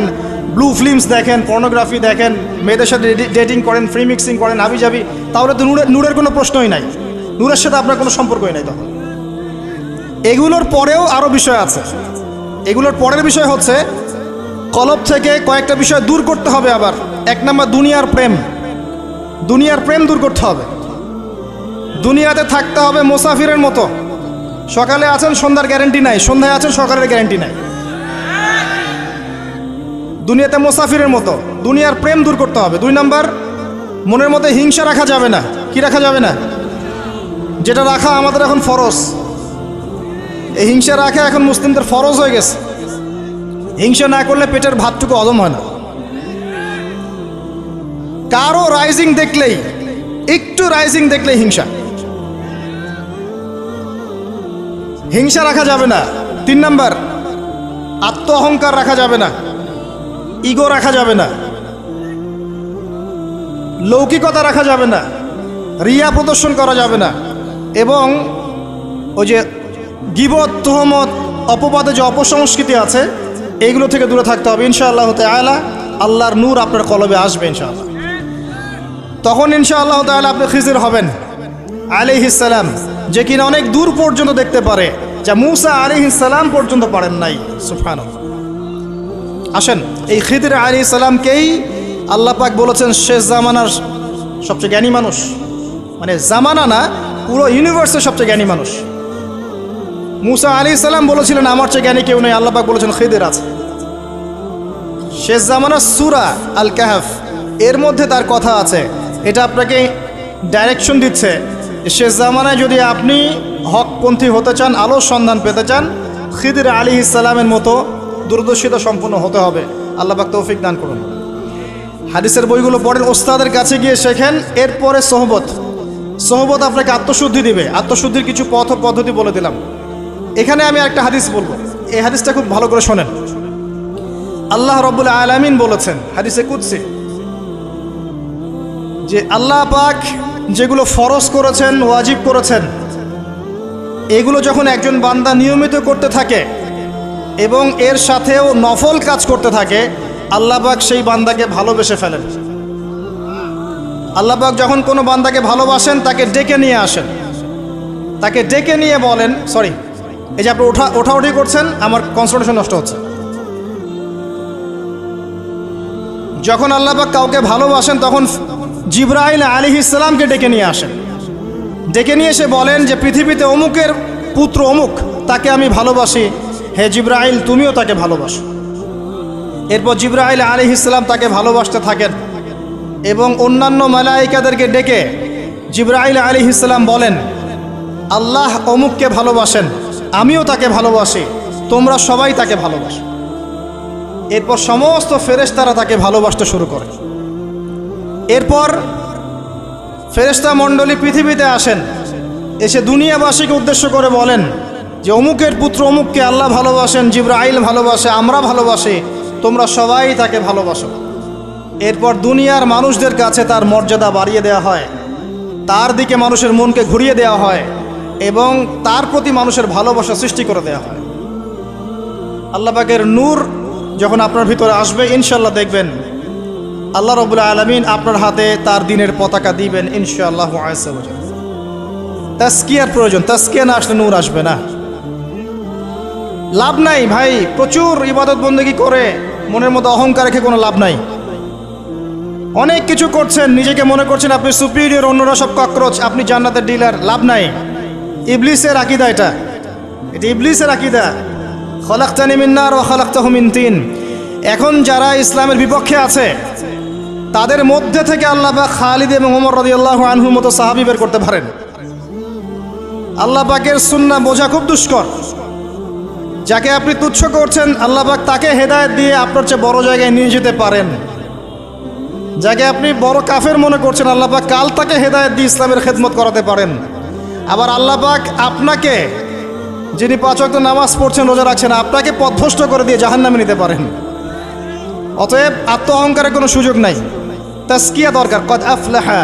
ব্লু ফিল্মস দেখেন, পর্নোগ্রাফি দেখেন, মেয়েদের সাথে ডেটিং করেন, ফ্রি মিক্সিং করেন, হাবিজাবি, তাহলে তো নূরের কোনো প্রশ্নই নাই, নূরের সাথে আপনার কোনো সম্পর্কই নাই তখন। এগুলোর পরেও আরও বিষয় আছে। এগুলোর পরের বিষয় হচ্ছে কলব থেকে কয়েকটা বিষয় দূর করতে হবে। আবার 1 নাম্বার, দুনিয়ার প্রেম। দুনিয়ার প্রেম দূর করতে হবে। দুনিয়াতে থাকতে হবে মুসাফিরের মতো। সকালে আছেন, সন্ধ্যার গ্যারেন্টি নাই, সন্ধ্যায় আছেন, সকালের গ্যারেন্টি নাই। দুনিয়াতে মুসাফিরের মতো। দুনিয়ার প্রেম দূর করতে হবে। 2 নাম্বার, মনের মধ্যে হিংসা রাখা যাবে না। কি রাখা যাবে না? যেটা রাখা আমাদের এখন ফরজ। এই হিংসা রাখা এখন মুসলিমদের ফরজ হয়ে গেছে। হিংসা না করলে পেটের ভাতটুকু হজম হয় না। কারো রাইজিং দেখলেই, একটু রাইজিং দেখলেই হিংসা। হিংসা রাখা যাবে না। 3 নাম্বার, আত্ম অহংকার রাখা যাবে না, ইগো রাখা যাবে না, লৌকিকতা রাখা যাবে না, রিয়া প্রদর্শন করা যাবে না, এবং ওই যে গীবত, তোহমত, অপবাদে যে অপসংস্কৃতি আছে এইগুলো থেকে দূরে থাকতে হবে। ইনশাআল্লাহ তাআলা আল্লাহর নূর আপনার কলবে আসবে ইনশাআল্লাহ। তখন ইনশাআল্লাহ তাআলা আপনি খিজির হবেন আলাইহিস সালাম, যে কিনা অনেক দূর পর্যন্ত দেখতে পারে, যা মূসা আলাইহিস সালাম পর্যন্ত পারেন নাই। সুবহানাল্লাহ। আসেন, এই খিজির আলাইহিস সালামকেই আল্লাহ পাক বলেছেন শেষ জামানার সবচেয়ে জ্ঞানী মানুষ। মানে জামানা না, পুরো ইউনিভার্সের সবচেয়ে জ্ঞানী মানুষ। মূসা আলাইহিস সালাম বলেছিলেন আমার চেয়ে জ্ঞানী কেউ নেই, আল্লাহ পাক বলেছেন খিজির আছে। শেষ জামানার সূরা আল কাহফ এর মধ্যে তার কথা আছে। এটা আপনাকে ডাইরেকশন দিচ্ছে, শেষ জামানায় যদি আপনি হকপন্থী হতে চান, আলোর সন্ধান পেতে চান, খিদির আলাইহিস সালামের মতো দূরদর্শিতা সম্পন্ন হতে হবে। আল্লাহ পাক তৌফিক দান করুন। হাদিসের বইগুলো পড়েন, ওস্তাদের কাছে গিয়ে শেখেন। এরপরে সোহবত, সোহবত আপনাকে আত্মশুদ্ধি দিবে। আত্মশুদ্ধির কিছু পথ ও পদ্ধতি বলে দিলাম। এখানে আমি একটা হাদিস বলবো, এই হাদিসটা খুব ভালো করে শোনেন। আল্লাহ রাব্বুল আলামিন বলেছেন হাদিসে কুদসি যে আল্লাহ পাক যেগুলো ফরজ করেছেন, ওয়াজিব করেছেন, এগুলো যখন একজন বান্দা নিয়মিত করতে থাকে এবং এর সাথেও নফল কাজ করতে থাকে, আল্লাহ পাক সেই বান্দাকে ভালোবেসে ফেলেন। আল্লাহ পাক যখন কোনো বান্দাকে ভালোবাসেন, তাকে ডেকে নিয়ে আসেন, তাকে ডেকে নিয়ে বলেন, সরি, এই যে আপনি ওঠাউঠি করছেন, আমার কনসেন্ট্রেশন নষ্ট হচ্ছে। যখন আল্লাহ পাক কাউকে ভালোবাসেন, তখন জিবরাইল আলাইহিস সালামকে ডেকে নিয়ে আসেন। ডেকে নিয়ে এসে বলেন যে পৃথিবীতে অমুকের পুত্র অমুক, তাকে আমি ভালোবাসি, হে জিবরাইল তুমিও তাকে ভালোবাসো। এরপর জিবরাইল আলাইহিস সালাম তাকে ভালোবাসতে থাকেন এবং অন্যান্য মালায়েকাদেরকে ডেকে জিবরাইল আলাইহিস সালাম বলেন আল্লাহ অমুককে ভালোবাসেন, আমিও তাকে ভালোবাসি, তোমরা সবাই তাকে ভালোবাসো। এরপর সমস্ত ফেরেশতারা তাকে ভালোবাসতে শুরু করে। এরপর ফেরেশতা মণ্ডলী পৃথিবীতে আসেন, এসে দুনিয়াবাসীকে উদ্দেশ্য করে বলেন যে অমুকের পুত্র অমুককে আল্লাহ ভালোবাসেন, জিবরাইল ভালোবাসে, আমরা ভালোবাসি, তোমরা সবাই তাকে ভালোবাসো। এরপর দুনিয়ার মানুষদের কাছে তার মর্যাদা বাড়িয়ে দেওয়া হয়, তার দিকে মানুষের মনকে ঘুরিয়ে দেওয়া হয় এবং তার প্রতি মানুষের ভালোবাসা সৃষ্টি করে দেওয়া হয়। আল্লাহ পাকের নূর যখন আপনার ভিতরে আসবে, ইনশাআল্লাহ দেখবেন আল্লাহ রাব্বুল আলামিন আপনার হাতে তার দ্বীনের পতাকা দিবেন ইনশাআল্লাহু আযজা ওয়া জাল্লা। তাজকিয়ার প্রয়োজন, তাজকিয়া না আসলে নূর আসবে না। লাভ নাই ভাই, প্রচুর ইবাদত বন্দেগী করে মনের মধ্যে অহংকার রেখে কোনো লাভ নাই। অনেক কিছু করছেন, নিজেকে মনে করছেন আপনি সুপিরিয়র, অন্যরা সব ককরোচ, আপনি জান্নাতের ডিলার, লাভ নাই। ইবলিসের আকীদা এটা ইবলিসের আকীদা। খলাকতানি মিন নার ওয়া খলাকতাহু মিন তিন। এখন যারা ইসলামের বিপক্ষে আছে তাদের মধ্যে থেকে আল্লাহ পাক খালিদ এবং ওমর রাদিয়াল্লাহু আনহুর মতো সাহাবী বের করতে পারেন। আল্লাহ পাকের সুন্নাহ বোঝা খুব দুষ্কর। যাকে আপনি তুচ্ছ করছেন, আল্লাহ পাক তাকে হেদায়েত দিয়ে আপনার চেয়ে বড় জায়গায় নিয়ে যেতে পারেন। যাকে আপনি বড় কাফের মনে করছেন, আল্লাহ পাক কাল তাকে হেদায়েত দিয়ে ইসলামের খেদমত করাতে পারেন। আবার আল্লাহ পাক আপনাকে, যিনি 5 ওয়াক্ত নামাজ পড়ছেন, রোজা রাখছেন, আপনাকে পথভ্রষ্ট করে দিয়ে জাহান্নামে নিতে পারেন। অতএব আত্ম অহংকারের কোনো সুযোগ নাই, তাজকিয়া দরকার। কদ আফলাহা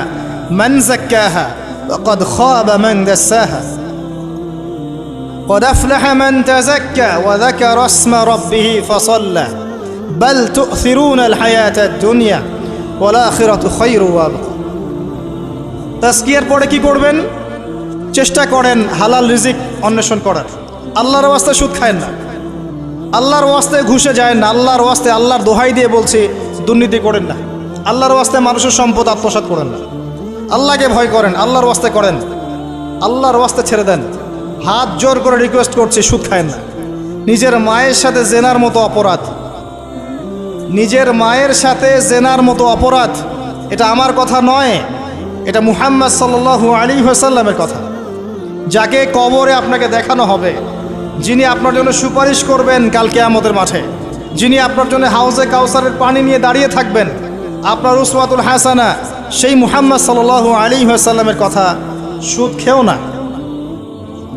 মান যাক্কাহা ওয়া কদ খাবা মান দাসাহা। কদ আফলাহা মান তাযাক্কা ওয়া যাকারা ইসমা রাব্বিহি ফাসাল্লা বাল তু'থিরুনাল হায়াতাদ দুনিয়া ওয়াল আখিরাতু খায়রু ওয়া আবকা। তাজকিয়ার পরে কি করবেন? চেষ্টা করেন হালাল রিজিক অন্বেষণ করার। আল্লাহর ওয়াস্তে সুদ খায়েন না, আল্লাহর ওয়াস্তে ঘুষে যায় না, আল্লাহর ওয়াস্তে, আল্লাহর দোহাই দিয়ে বলছি দুর্নীতি করেন না, আল্লাহর ওয়াস্তে মানুষের সম্পদ আত্মসাৎ করেন না, আল্লাহকে ভয় করেন, আল্লাহর ওয়াস্তে করেন, আল্লাহর ওয়াস্তে ছেড়ে দেন। হাত জোর করে রিকোয়েস্ট করছি, সুদ খায়েন না। নিজের মায়ের সাথে জেনার মতো অপরাধ, নিজের মায়ের সাথে জেনার মতো অপরাধ, এটা আমার কথা নয়, এটা মুহাম্মদ সাল্লাল্লাহু আলাইহি ওয়াসাল্লামের কথা। যাকে কবরে আপনাকে দেখানো হবে, যিনি আপনার জন্য সুপারিশ করবেন কাল কিয়ামতের মাঠে, যিনি আপনার জন্য হাউজে কাউসারের পানি নিয়ে দাঁড়িয়ে থাকবেন, আপনার উসওয়াতুল হাসানা সেই মুহাম্মদ সাল্লাল্লাহু আলাইহি ওয়াসাল্লামের কথা সুদ খেও না।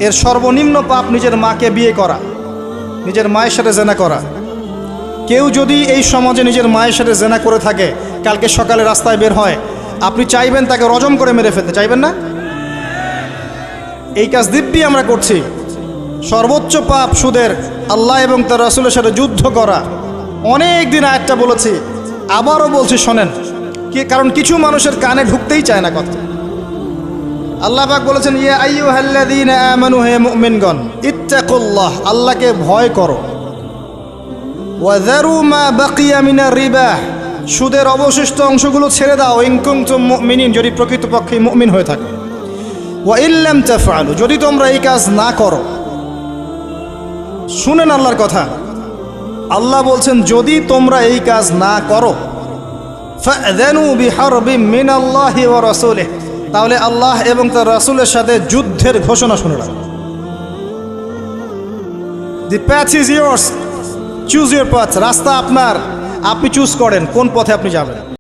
এর সর্বনিম্ন পাপ নিজের মাকে বিয়ে করা, নিজের মায়ের সাথে জেনা করা। কেউ যদি এই সমাজে নিজের মায়ের সাথে জেনা করে থাকে, কালকে সকালে রাস্তায় বের হয়, আপনি চাইবেন তাকে রজম করে মেরে ফেলতে, চাইবেন না? এই কাজ দিব্যি আমরা করছি। সর্বোচ্চ পাপ সুদের, আল্লাহ এবং তার রাসূলের সাথে যুদ্ধ করা। অনেক দিন আয়াতটা বলেছি, আবারও বলছি, শোনেন কি, কারণ কিছু মানুষের কানে ঢুকতেই চায় না কথা। আল্লাহ পাক বলেছেন, ইয়া আইয়ুহাল্লাযীনা আমানু, হে মুমিনগণ, ইত্তাকুল্লাহ, আল্লাহকে ভয় করো। ওয়াযারু মা বাকিয়া মিনার রিবা, সুদের অবশিষ্ট অংশগুলো ছেড়ে দাও। ইন কুনতুম মুমিনিন, যদি প্রকৃতপক্ষে মুমিন হয়ে থাকো। ওয়া ইল্লাম তাফআলু, যদি তোমরা এই কাজ না করো। শুনেন আল্লাহর কথা, আল্লাহ বলছেন যদি তোমরা এই কাজ না করো, ফাযানু বিহারবিম মিনাল্লাহি ওয়া রাসূলিহি, তাহলে আল্লাহ এবং তার রাসূলের সাথে যুদ্ধের ঘোষণা শুনে রাখো। The path is yours, choose your path, রাস্তা আপনার, আপনি চুজ করেন কোন পথে আপনি যাবেন।